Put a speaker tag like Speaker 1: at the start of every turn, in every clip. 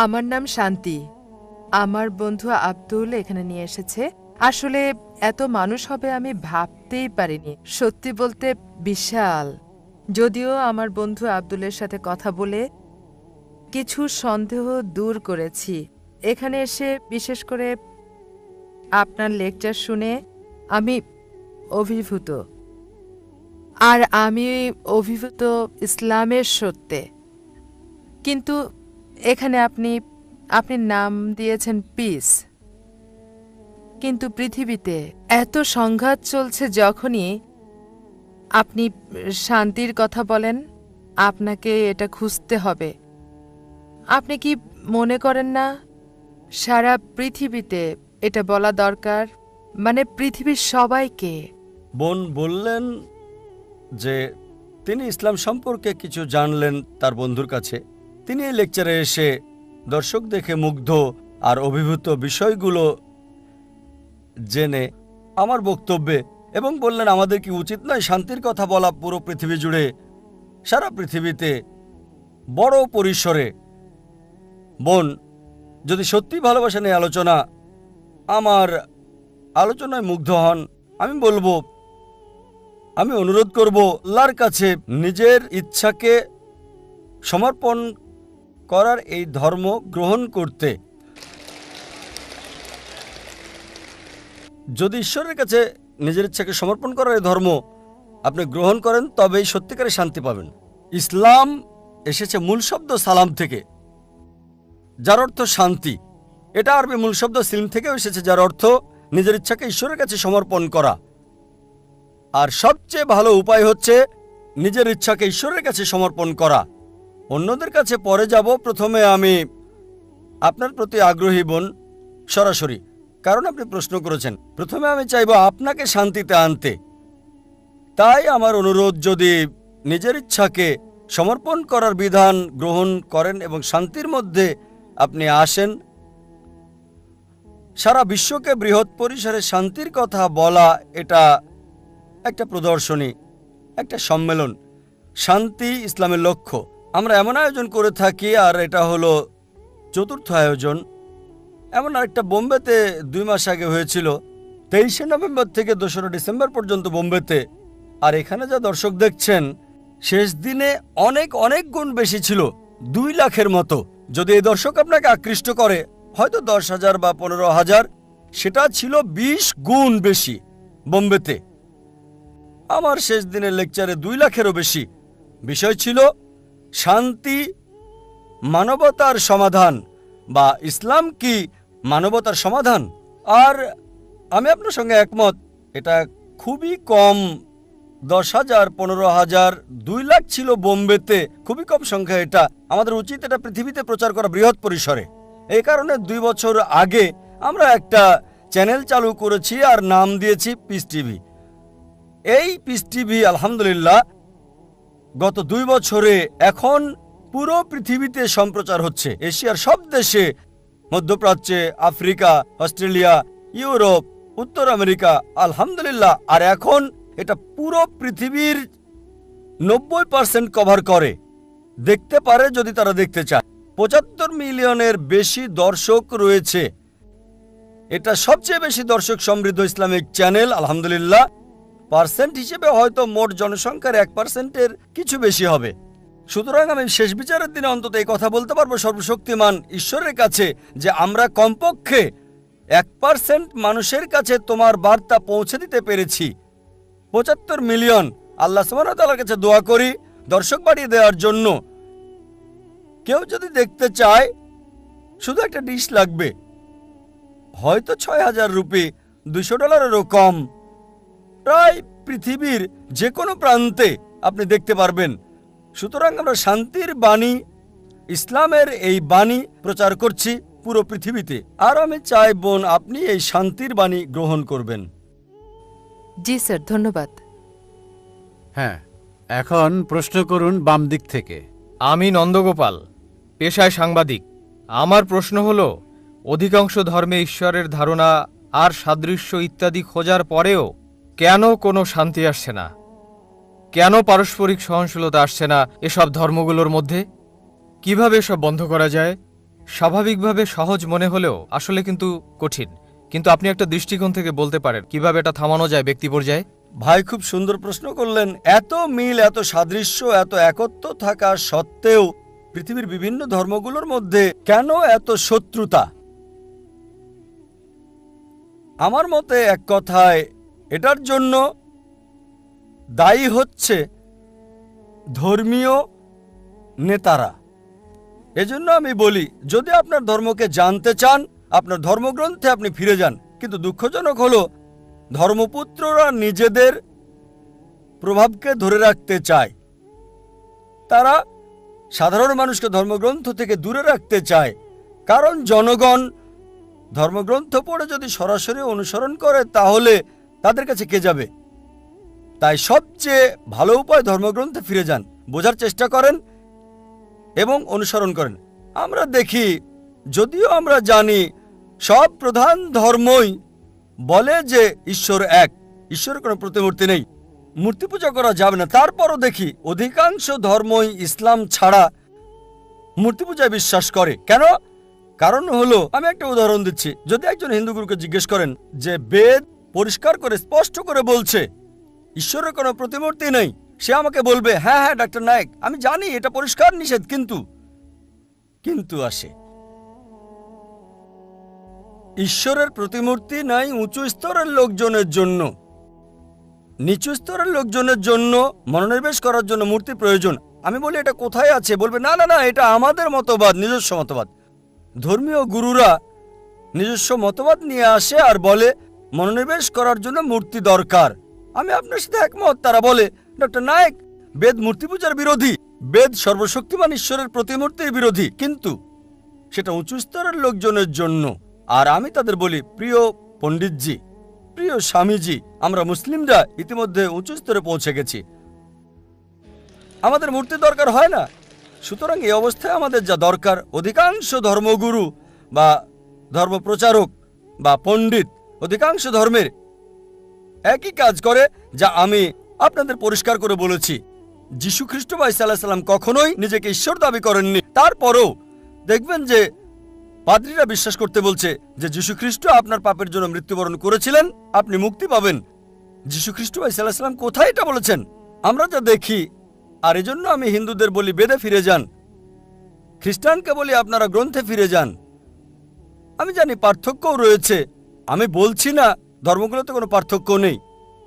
Speaker 1: আমার নাম শান্তি। আমার বন্ধু আব্দুল এখানে নিয়ে এসেছে। আসলে এত মানুষ হবে আমি ভাবতেই পারিনি। সত্যি বলতে বিশাল। যদিও আমার বন্ধু আব্দুলের সাথে কথা বলে কিছু সন্দেহ দূর করেছি। এখানে এসে বিশেষ করে আপনার লেকচার শুনে আমি অভিভূত। আর আমি অভিভূত ইসলামের সত্যে। কিন্তু এখানে আপনি নাম দিয়েছেন পিস, কিন্তু পৃথিবীতে এত সংঘাত চলছে। যখনই আপনি শান্তির কথা বলেন, আপনাকে এটা খুঁজতে হবে। আপনি কি মনে করেন না সারা পৃথিবীতে এটা বলা দরকার, মানে পৃথিবীর সবাইকে?
Speaker 2: বোন বললেন যে তিনি ইসলাম সম্পর্কে কিছু জানলেন তার বন্ধুর কাছে। তিনি এই লেকচারে এসে দর্শক দেখে মুগ্ধ আর অভিভূত বিষয়গুলো জেনে আমার বক্তব্যে এবং বললেন আমাদের কি উচিত নয় শান্তির কথা বলা পুরো পৃথিবী জুড়ে, সারা পৃথিবীতে বড় পরিসরে। বোন যদি সত্যি ভালোবাসা নিয়ে আলোচনা, আমার আলোচনায় মুগ্ধ হন, আমি বলবো, আমি অনুরোধ করব আল্লাহর কাছে নিজের ইচ্ছাকে সমর্পণ করার এই ধর্ম গ্রহণ করতে। যদি ঈশ্বরের কাছে নিজের ইচ্ছাকে সমর্পণ করার এই ধর্ম আপনি গ্রহণ করেন, তবেই সত্যিকারের শান্তি পাবেন। ইসলাম এসেছে মূল শব্দ সালাম থেকে, যার অর্থ শান্তি। এটা আরবি মূল শব্দ সিলম থেকেও এসেছে, যার অর্থ নিজের ইচ্ছাকে ঈশ্বরের কাছে সমর্পণ করা। আর সবচেয়ে ভালো উপায় হচ্ছে নিজের ইচ্ছাকে ঈশ্বরের কাছে সমর্পণ করা। অন্যদের কাছে পরে যাব, প্রথমে আমি আপনার প্রতি আগ্রহী বোন, সরাসরি, কারণ আপনি প্রশ্ন করেছেন। প্রথমে আমি চাইব আপনাকে শান্তিতে আনতে। তাই আমার অনুরোধ, যদি নিজের ইচ্ছাকে সমর্পণ করার বিধান গ্রহণ করেন এবং শান্তির মধ্যে আপনি আসেন। সারা বিশ্বকে বৃহৎ পরিসরে শান্তির কথা বলা, এটা একটা প্রদর্শনী, একটা সম্মেলন। শান্তি ইসলামের লক্ষ্য। আমরা এমন আয়োজন করে থাকি, আর এটা হলো চতুর্থ আয়োজন। এমন আরেকটা বোম্বেতে 2 মাস আগে হয়েছিল, 23শে নভেম্বর থেকে 2রা ডিসেম্বর পর্যন্ত বোম্বেতে। আর এখানে যা দর্শক দেখছেন, শেষ দিনে অনেক অনেক গুণ বেশি ছিল, 2 লাখের মতো। যদি এই দর্শক আপনাকে আকৃষ্ট করে, হয়তো 10,000 বা 15,000, সেটা ছিল 20 গুণ বেশি বোম্বেতে। আমার শেষ দিনের লেকচারে 2 লাখেরও বেশি। বিষয় ছিল শান্তি মানবতার সমাধান, বা ইসলাম কি মানবতার সমাধান। আর আমি আপনার সঙ্গে একমত, এটা খুবই কম। 10,000, 15,000, 2 লাখ ছিল বোম্বেতে, খুবই কম সংখ্যা। এটা আমাদের উচিত এটা পৃথিবীতে প্রচার করা বৃহৎ পরিসরে। এই কারণে 2 বছর আগে আমরা একটা চ্যানেল চালু করেছি আর নাম দিয়েছি পিস টিভি। এই পিস টিভি আলহামদুলিল্লাহ গত 2 বছরে এখন পুরো পৃথিবীতে সম্প্রচার হচ্ছে। এশিয়ার সব দেশে, মধ্যপ্রাচ্যে, আফ্রিকা, অস্ট্রেলিয়া, ইউরোপ, উত্তর আমেরিকা, আলহামদুলিল্লাহ। আর এখন এটা পুরো পৃথিবীর 90% কভার করে, দেখতে পারে যদি তারা দেখতে চায়। 75 মিলিয়নের বেশি দর্শক রয়েছে। এটা সবচেয়ে বেশি দর্শক সমৃদ্ধ ইসলামিক চ্যানেল আলহামদুলিল্লাহ। পার্সেন্ট হিসেবে হয়তো মোট জনসংখ্যার 1%-এর কিছু বেশি হবে। সুতরাং আমি শেষ বিচারের দিনে অন্তত এই কথা বলতে পারবো সর্বশক্তিমান ঈশ্বরের কাছে, যে আমরা কমপক্ষে 1% মানুষের কাছে তোমার বার্তা পৌঁছে দিতে পেরেছি। 75 মিলিয়ন। আল্লাহ সুবহানাহু ওয়া তাআলার কাছে দোয়া করি দর্শক বাড়িয়ে দেওয়ার জন্য। কেউ যদি দেখতে চায়, শুধু একটা ডিশ লাগবে, হয়তো 6,000 রুপি, $200-এরও কম। প্রায় পৃথিবীর যে কোনো প্রান্তে আপনি দেখতে পারবেন। সুতরাং আমরা শান্তির বাণী, ইসলামের এই বাণী প্রচার করছি পুরো পৃথিবীতে। আর আমি চাই বোন আপনি এই শান্তির বাণী গ্রহণ করবেন।
Speaker 1: জি স্যার, ধন্যবাদ।
Speaker 3: হ্যাঁ, এখন প্রশ্ন করুন বাম দিক থেকে।
Speaker 4: আমি নন্দগোপাল, পেশায় সাংবাদিক। আমার প্রশ্ন হল, অধিকাংশ ধর্মে ঈশ্বরের ধারণা আর সাদৃশ্য ইত্যাদি খোঁজার পরেও কেন কোনো শান্তি আসছে না? কেন পারস্পরিক সহনশীলতা আসছে না এসব ধর্মগুলোর মধ্যে? কিভাবে এসব বন্ধ করা যায়? স্বাভাবিকভাবে সহজ মনে হলেও আসলে কিন্তু কঠিন। কিন্তু আপনি একটা দৃষ্টিকোণ থেকে বলতে পারেন কিভাবে এটা থামানো যায় ব্যক্তি পর্যায়ে।
Speaker 2: ভাই খুব সুন্দর প্রশ্ন করলেন। এত মিল, এত সাদৃশ্য, এত একত্ব থাকা সত্ত্বেও পৃথিবীর বিভিন্ন ধর্মগুলোর মধ্যে কেন এত শত্রুতা? আমার মতে এক কথায় এটার জন্য দায়ী হচ্ছে ধর্মীয় নেতারা। এজন্য আমি বলি, যদি আপনার ধর্মকে জানতে চান, আপনার ধর্মগ্রন্থে আপনি ফিরে যান। কিন্তু দুঃখজনক হলো ধর্মপুত্ররা নিজেদের প্রভাবকে ধরে রাখতে চায়। তারা সাধারণ মানুষকে ধর্মগ্রন্থ থেকে দূরে রাখতে চায়, কারণ জনগণ ধর্মগ্রন্থ পড়ে যদি সরাসরি অনুসরণ করে তাহলে তাদের কাছে কে যাবে? তাই সবচেয়ে ভালো উপায় ধর্মগ্রন্থে ফিরে যান, বোঝার চেষ্টা করেন এবং অনুসরণ করেন। আমরা দেখি, যদিও আমরা জানি সব প্রধান ধর্মই বলে যে ঈশ্বর এক, ঈশ্বরের কোনো প্রতিমূর্তি নেই, মূর্তি পূজা করা যাবে না, তারপরও দেখি অধিকাংশ ধর্মই ইসলাম ছাড়া মূর্তি পূজায় বিশ্বাস করে। কেন? কারণ হলো, আমি একটা উদাহরণ দিচ্ছি। যদি একজন হিন্দু গুরুকে জিজ্ঞেস করেন যে বেদ পরিষ্কার করে স্পষ্ট করে বলছে ঈশ্বরের কোনো প্রতিমূর্তি নেই, সে আমাকে বলবে, হ্যাঁ হ্যাঁ ডাক্তার নায়েক, আমি জানি এটা পরিষ্কার নিষেধ, কিন্তু আসে। ঈশ্বরের প্রতিমূর্তি নাই উঁচু স্তরের লোকজনের জন্য, নিচু স্তরের লোকজনের জন্য মনোনিবেশ করার জন্য মূর্তি প্রয়োজন। আমি বলি, এটা কোথায় আছে? বলবে, না না না, এটা আমাদের মতবাদ, নিজস্ব মতবাদ। ধর্মীয় গুরুরা নিজস্ব মতবাদ নিয়ে আসে আর বলে মনোনিবেশ করার জন্য মূর্তি দরকার। আমি আপনার সাথে একমত। তারা বলে, ডক্টর নায়েক, বেদ মূর্তি পূজার বিরোধী, বেদ সর্বশক্তিমান ঈশ্বরের প্রতিমূর্তির বিরোধী, কিন্তু সেটা উঁচু স্তরের লোকজনের জন্য। আর আমি তাদের বলি, প্রিয় পণ্ডিতজি, প্রিয় স্বামীজি, আমরা মুসলিমরা ইতিমধ্যে উঁচু স্তরে পৌঁছে গেছি, আমাদের মূর্তি দরকার হয় না। সুতরাং এই অবস্থায় আমাদের যা দরকার, অধিকাংশ ধর্মগুরু বা ধর্মপ্রচারক বা পণ্ডিত অধিকাংশ ধর্মের একই কাজ করে, যা আমি আপনাদের পরিষ্কার করে বলেছি। যীশু খ্রিস্ট বা ঈসা আলাইহিস সালাম কখনোই নিজেকে ঈশ্বর দাবি করেননি। তারপরও দেখবেন যে পাদ্রীরা বিশ্বাস করতে বলছে যে যীশু খ্রিস্ট আপনার পাপের জন্য মৃত্যুবরণ করেছিলেন, আপনি মুক্তি পাবেন। যীশু খ্রিস্ট বা ঈসা আলাইহিস সালাম কোথায় এটা বলেছেন? আমরা যা দেখি। আর এজন্য আমি হিন্দুদের বলি, বেদে ফিরে যান। খ্রিস্টানকে বলি, আপনারা গ্রন্থে ফিরে যান। আমি জানি পার্থক্যও রয়েছে, আমি বলছি না ধর্মগুলোতে কোনো পার্থক্য নেই।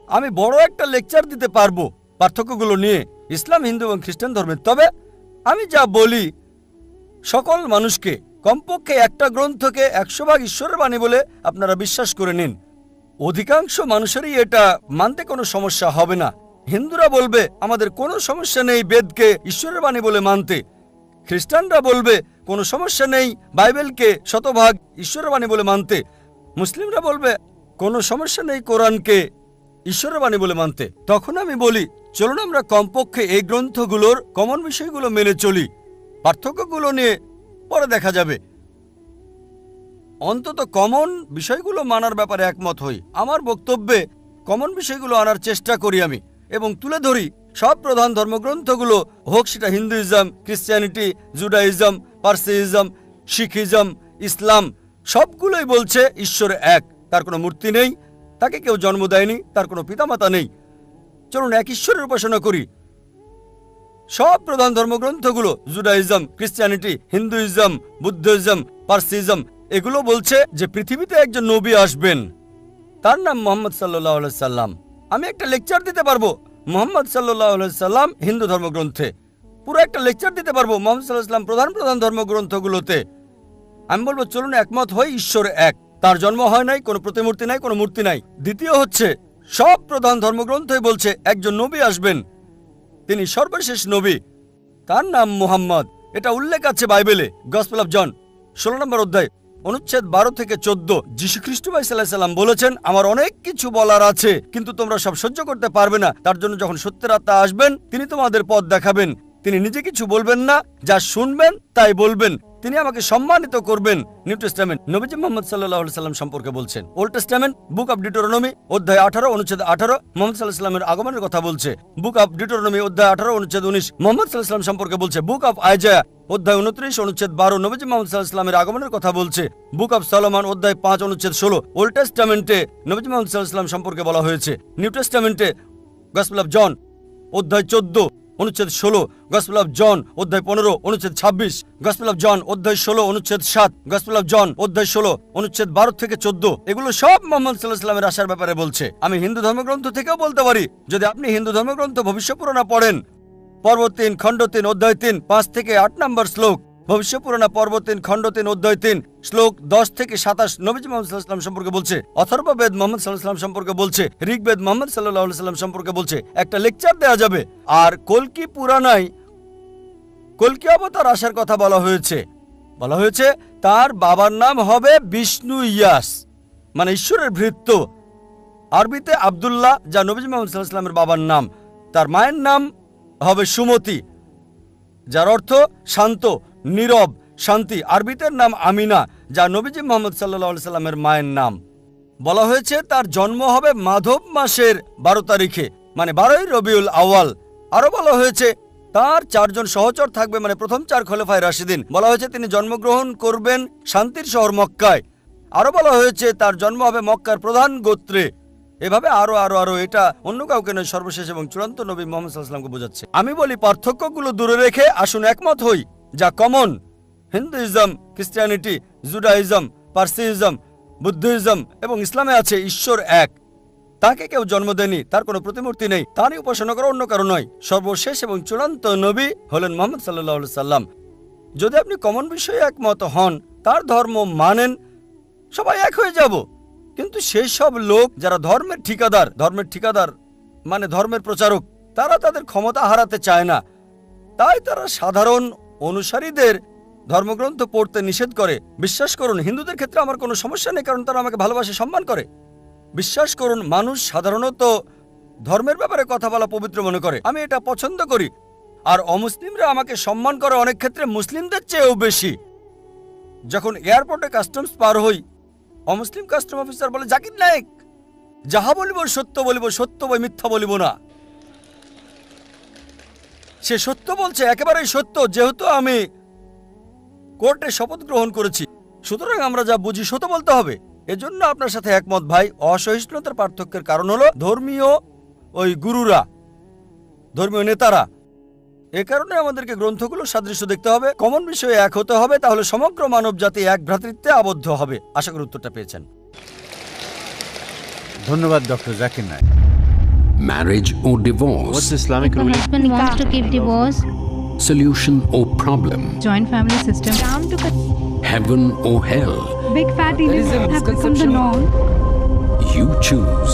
Speaker 2: আমি বড় একটা লেকচার দিতে পারবো পার্থক্যগুলো নিয়ে ইসলাম, হিন্দু এবং খ্রিস্টান ধর্মের। তবে আমি যা বলি, সকল মানুষকে কমপক্ষে একটা গ্রন্থকে 100 ভাগ ঈশ্বরের বাণী বলে আপনারা বিশ্বাস করে নিন। অধিকাংশ মানুষেরই এটা মানতে কোনো সমস্যা হবে না। হিন্দুরা বলবে, আমাদের কোনো সমস্যা নেই বেদকে ঈশ্বরের বাণী বলে মানতে। খ্রিস্টানরা বলবে, কোনো সমস্যা নেই বাইবেলকে 100 ভাগ ঈশ্বরের বাণী বলে মানতে। মুসলিমরা বলবে, কোনো সমস্যা নেই কোরআনকে ঈশ্বরের বাণী বলে মানতে। তখন আমি বলি, চলুন আমরা কমপক্ষে এই গ্রন্থগুলোর কমন বিষয়গুলো মেনে চলি, পার্থক্যগুলো নিয়ে পরে দেখা যাবে। অন্তত কমন বিষয়গুলো মানার ব্যাপারে একমত হই। আমার বক্তব্যে কমন বিষয়গুলো আনার চেষ্টা করি আমি, এবং তুলে ধরি সব প্রধান ধর্মগ্রন্থগুলো, হোক সেটা হিন্দুইজম, ক্রিশ্চিয়ানিটি, জুডাইজম, পার্সিইজম, শিখিজম, ইসলাম, সবগুলোই বলছে ঈশ্বর এক, তার কোনো মূর্তি নেই, তাকে কেউ জন্ম দেয়নি, তার কোনো পিতামাতা নেই। চলুন এক ঈশ্বরের উপাসনা করি। সব প্রধান ধর্মগ্রন্থগুলো, জুডাইজম, ক্রিশ্চিয়ানিটি, হিন্দুইজম, বুদ্ধিজম, পার্সিজম, এগুলো বলছে যে পৃথিবীতে একজন নবী আসবেন, তার নাম মুহাম্মদ সাল্লাল্লাহু আলাইহি সাল্লাম। আমি একটা লেকচার দিতে পারবো মুহাম্মদ সাল্লাল্লাহু আলাইহি সাল্লাম হিন্দু ধর্মগ্রন্থে, পুরো একটা লেকচার দিতে পারবো মুহাম্মদ সাল্লাল্লাহু আলাইহি সাল্লাম প্রধান ধর্মগ্রন্থগুলোতে। আমি বলবো, চলুন একমত হই, ঈশ্বর এক, তার জন্ম হয় নাই, কোনো প্রতিমূর্তি নাই, কোনো মূর্তি নাই। দ্বিতীয় হচ্ছে, সব প্রধান ধর্মগ্রন্থই বলছে একজন নবী আসবেন, তিনি সর্বশেষ নবী, তার নাম মুহাম্মদ। এটা উল্লেখ আছে বাইবেলে, গসপেল অফ জন 16 নম্বর অধ্যায়, অনুচ্ছেদ 12 থেকে 14। যীশু খ্রিস্ট সাল্লাল্লাহু আলাইহি সাল্লাম বলেছেন, আমার অনেক কিছু বলার আছে, কিন্তু তোমরা সব সহ্য করতে পারবে না। তার জন্য যখন সত্যের আত্মা আসবেন, তিনি তোমাদের পথ দেখাবেন। তিনি নিজে কিছু বলবেন না, যা শুনবেন তাই বলবেন। তিনি আমাকে সম্মানিত করবেন। নিউ টেস্টামেন্ট নবীজি মুহাম্মদ সাল্লাল্লাহু আলাইহি সাল্লাম সম্পর্কে বলছেন। Old testament book of Deuteronomy অধ্যায় 18 অনুচ্ছেদ 18 মুহাম্মদ সাল্লাল্লাহু আলাইহি সাল্লামের আগমনের কথা বলছে। বুক অফ ডিউটোরনমি অধ্যায় 18 অনুচ্ছেদ 19 মুহাম্মদ সাল্লাল্লাহু আলাইহি সাল্লাম সম্পর্কে বলছে। বুক অফ আইজায়া অধ্যায় 29 অনুচ্ছেদ 12 নবীজি মুহাম্মদ সাল্লাল্লাহু আলাইহি সাল্লামের আগমনের কথা বলছে। বুক অফ সলোমন অধ্যায় 5 অনুচ্ছেদ 16 ওল্ড টেস্টামেন্টে নবীজি মুহাম্মদ সাল্লাল্লাহু আলাইহি সাল্লাম সম্পর্কে বলা হয়েছে। নিউ টেস্টামেন্টে গসপেল অফ জন অধ্যায় 14 অনুচ্ছেদ 16, গসপেল অফ জন অধ্যায় 15 অনুচ্ছেদ 26, গসপেল অফ জন অধ্যায় 16 অনুচ্ছেদ 7, গসপেল অফ জন অধ্যায় 16 অনুচ্ছেদ 12 থেকে 14। এগুলো সব মুহাম্মদ সাল্লাল্লাহু আলাইহি সাল্লামের আসার ব্যাপারে বলছে। আমি হিন্দু ধর্মগ্রন্থ থেকেও বলতে পারি। যদি আপনি হিন্দু ধর্মগ্রন্থ ভবিষ্য পুরাণা পড়েন, পর্ব 3 খণ্ড 3 অধ্যায় 3 5 থেকে 8 নম্বর শ্লোক, ভবিষ্য পুরাণা পর্ব 3 খণ্ড 3 অধ্যায় 3 শ্লোক 10 থেকে 27 নবীজি মুহাম্মদ সাল্লাল্লাহু আলাইহি সাল্লাম সম্পর্কে বলছে। অথর্ববেদ মুহাম্মদ সাল্লাল্লাহু আলাইহি সাল্লাম সম্পর্কে বলছে। ঋগ্বেদ মুহাম্মদ সাল্লাল্লাহু আলাইহি সাল্লাম সম্পর্কে বলছে। একটা লেকচার দেওয়া যাবে। আর কল্কি পুরাণায় কল্কি অবতার আসার কথা বলা হয়েছে তার বাবার নাম হবে বিষ্ণু ইয়াস, মানে ঈশ্বরের ভৃত্য। আরবিতে আব্দুল্লাহ, যা নবীজি মুহাম্মদ সাল্লাল্লাহু আলাইহি সাল্লামের বাবার নাম। তার মায়ের নাম হবে সুমতি, যার অর্থ শান্ত, নীরব, শান্তি। আরবিতের নাম আমিনা, যা নবীজি মুহাম্মদ সাল্লাল্লাহু আলাইহি সাল্লামের মায়ের নাম। বলা হয়েছে তার জন্ম হবে মাধব মাসের 12 তারিখে, মানে 12ই রবিউল আউয়াল। আরো বলা হয়েছে তার 4 জন সহচর থাকবে, মানে প্রথম 4 খলিফায়ে রাশিদিন। বলা হয়েছে তিনি জন্মগ্রহণ করবেন শান্তির শহর মক্কায়। আরো বলা হয়েছে তার জন্ম হবে মক্কার প্রধান গোত্রে। এভাবে আরো আরো আরো এটা অন্য কাউকে নয়, সর্বশেষ এবং চূড়ান্ত নবী মুহাম্মদ সাল্লাল্লাহু আলাইহি সাল্লামকে বোঝাচ্ছে। আমি বলি পার্থক্যগুলো দূরে রেখে আসুন একমত হই, যা common. Hinduism, Christianity, Judaism, Parsiism, Buddhism এবং ইসলামে আছে ঈশ্বর এক। তাকে কেউ জন্ম দেয়নি, তার কোনো প্রতিমূর্তি নেই, তারই উপাসনা করা অন্য কারো নয়। সর্বশেষ এবং চূড়ান্ত নবী হলেন মুহাম্মদ সাল্লাল্লাহু আলাইহি সাল্লাম। যদি আপনি কমন বিষয়ে একমত হন, তার ধর্ম মানেন, সবাই এক হয়ে যাব। কিন্তু সেই সব লোক যারা ধর্মের ঠিকাদার মানে ধর্মের প্রচারক, তারা তাদের ক্ষমতা হারাতে চায় না। তাই তারা সাধারণ অনুসারীদের ধর্মগ্রন্থ পড়তে নিষেধ করে। বিশ্বাস করুন, হিন্দুদের ক্ষেত্রে আমার কোনো সমস্যা নেই, কারণ তারা আমাকে ভালোবাসে, সম্মান করে। বিশ্বাস করুন, মানুষ সাধারণত ধর্মের ব্যাপারে কথা বলা পবিত্র মনে করে। আমি এটা পছন্দ করি। আর অমুসলিমরা আমাকে সম্মান করে অনেক ক্ষেত্রে মুসলিমদের চেয়েও বেশি। যখন এয়ারপোর্টে কাস্টমস পার হই, অমুসলিম কাস্টম অফিসার বলে, জাকির নায়েক, যাহা বলিব সত্য বলিব, সত্য বই মিথ্যা বলিব না। সে সত্য বলছে, একেবারেই সত্য, যেহেতু আমি কোর্টে শপথ গ্রহণ করেছি, সুতরাং আমরা যা বুঝি সত্য বলতে হবে। এজন্য আপনার সাথে একমত ভাই। অসহিষ্ণুতার পার্থক্যের কারণ হলো ধর্মীয় গুরুরা, ধর্মীয় নেতারা। এ কারণে আমাদেরকে গ্রন্থগুলো সাদৃশ্য দেখতে হবে, কমন বিষয়ে এক হতে হবে, তাহলে সমগ্র মানব জাতি এক ভ্রাতৃত্বে আবদ্ধ হবে। আশা করি উত্তরটা পেয়েছেন।
Speaker 3: ধন্যবাদ doctor Zakir Naik.
Speaker 5: Marriage or divorce?
Speaker 6: What's the Islamic
Speaker 7: The
Speaker 6: ruling?
Speaker 7: husband wants to give divorce.
Speaker 5: Solution or problem?
Speaker 8: Joint family system.
Speaker 7: Down to
Speaker 5: Heaven or hell?
Speaker 8: Big fat Indians have become the norm.
Speaker 5: You choose.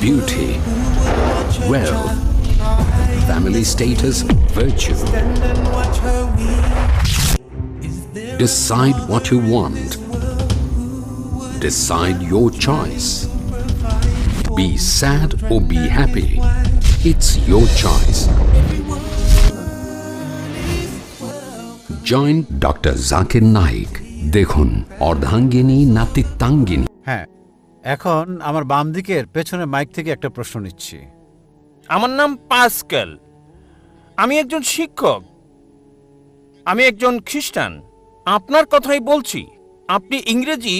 Speaker 5: Beauty, wealth, family status, virtue. Decide what you want. Decide your choice. Be sad or be happy. It's your choice. Join Dr. Zakir Naik. দেখুন অর্ধাঙ্গিনী নাতিত্বাঙ্গিনী।
Speaker 3: হ্যাঁ, এখন আমার বাম দিকের পেছনের mic থেকে একটা প্রশ্ন নিচ্ছি।
Speaker 9: আমার নাম পাস্কেল। আমি একজন শিক্ষক। আমি একজন খ্রিস্টান। আপনার কথাই বলছি। আপনি ইংরেজি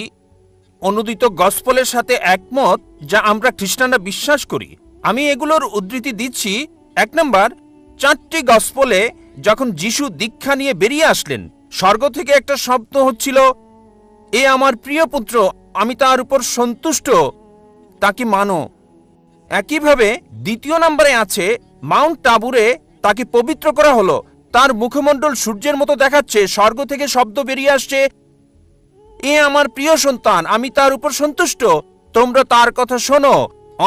Speaker 9: অনুদিত গসপলের সাথে একমত, যা আমরা খ্রিস্টানরা বিশ্বাস করি। আমি এগুলোর উদ্ধৃতি দিচ্ছি। 1 নম্বর, 4টি গসপলে যখন যিশু দীক্ষা নিয়ে বেরিয়ে আসলেন, স্বর্গ থেকে একটা শব্দ হচ্ছিল, এ আমার প্রিয় পুত্র, আমি তার উপর সন্তুষ্ট, তাকে মানো। একইভাবে 2 নম্বরে আছে, মাউন্ট টাবুরে তাকে পবিত্র করা হলো, তার মুখমণ্ডল সূর্যের মতো দেখাচ্ছে, স্বর্গ থেকে শব্দ বেরিয়ে আসছে, এ আমার প্রিয় সন্তান, আমি তার উপর সন্তুষ্ট, তোমরা তার কথা শোনো।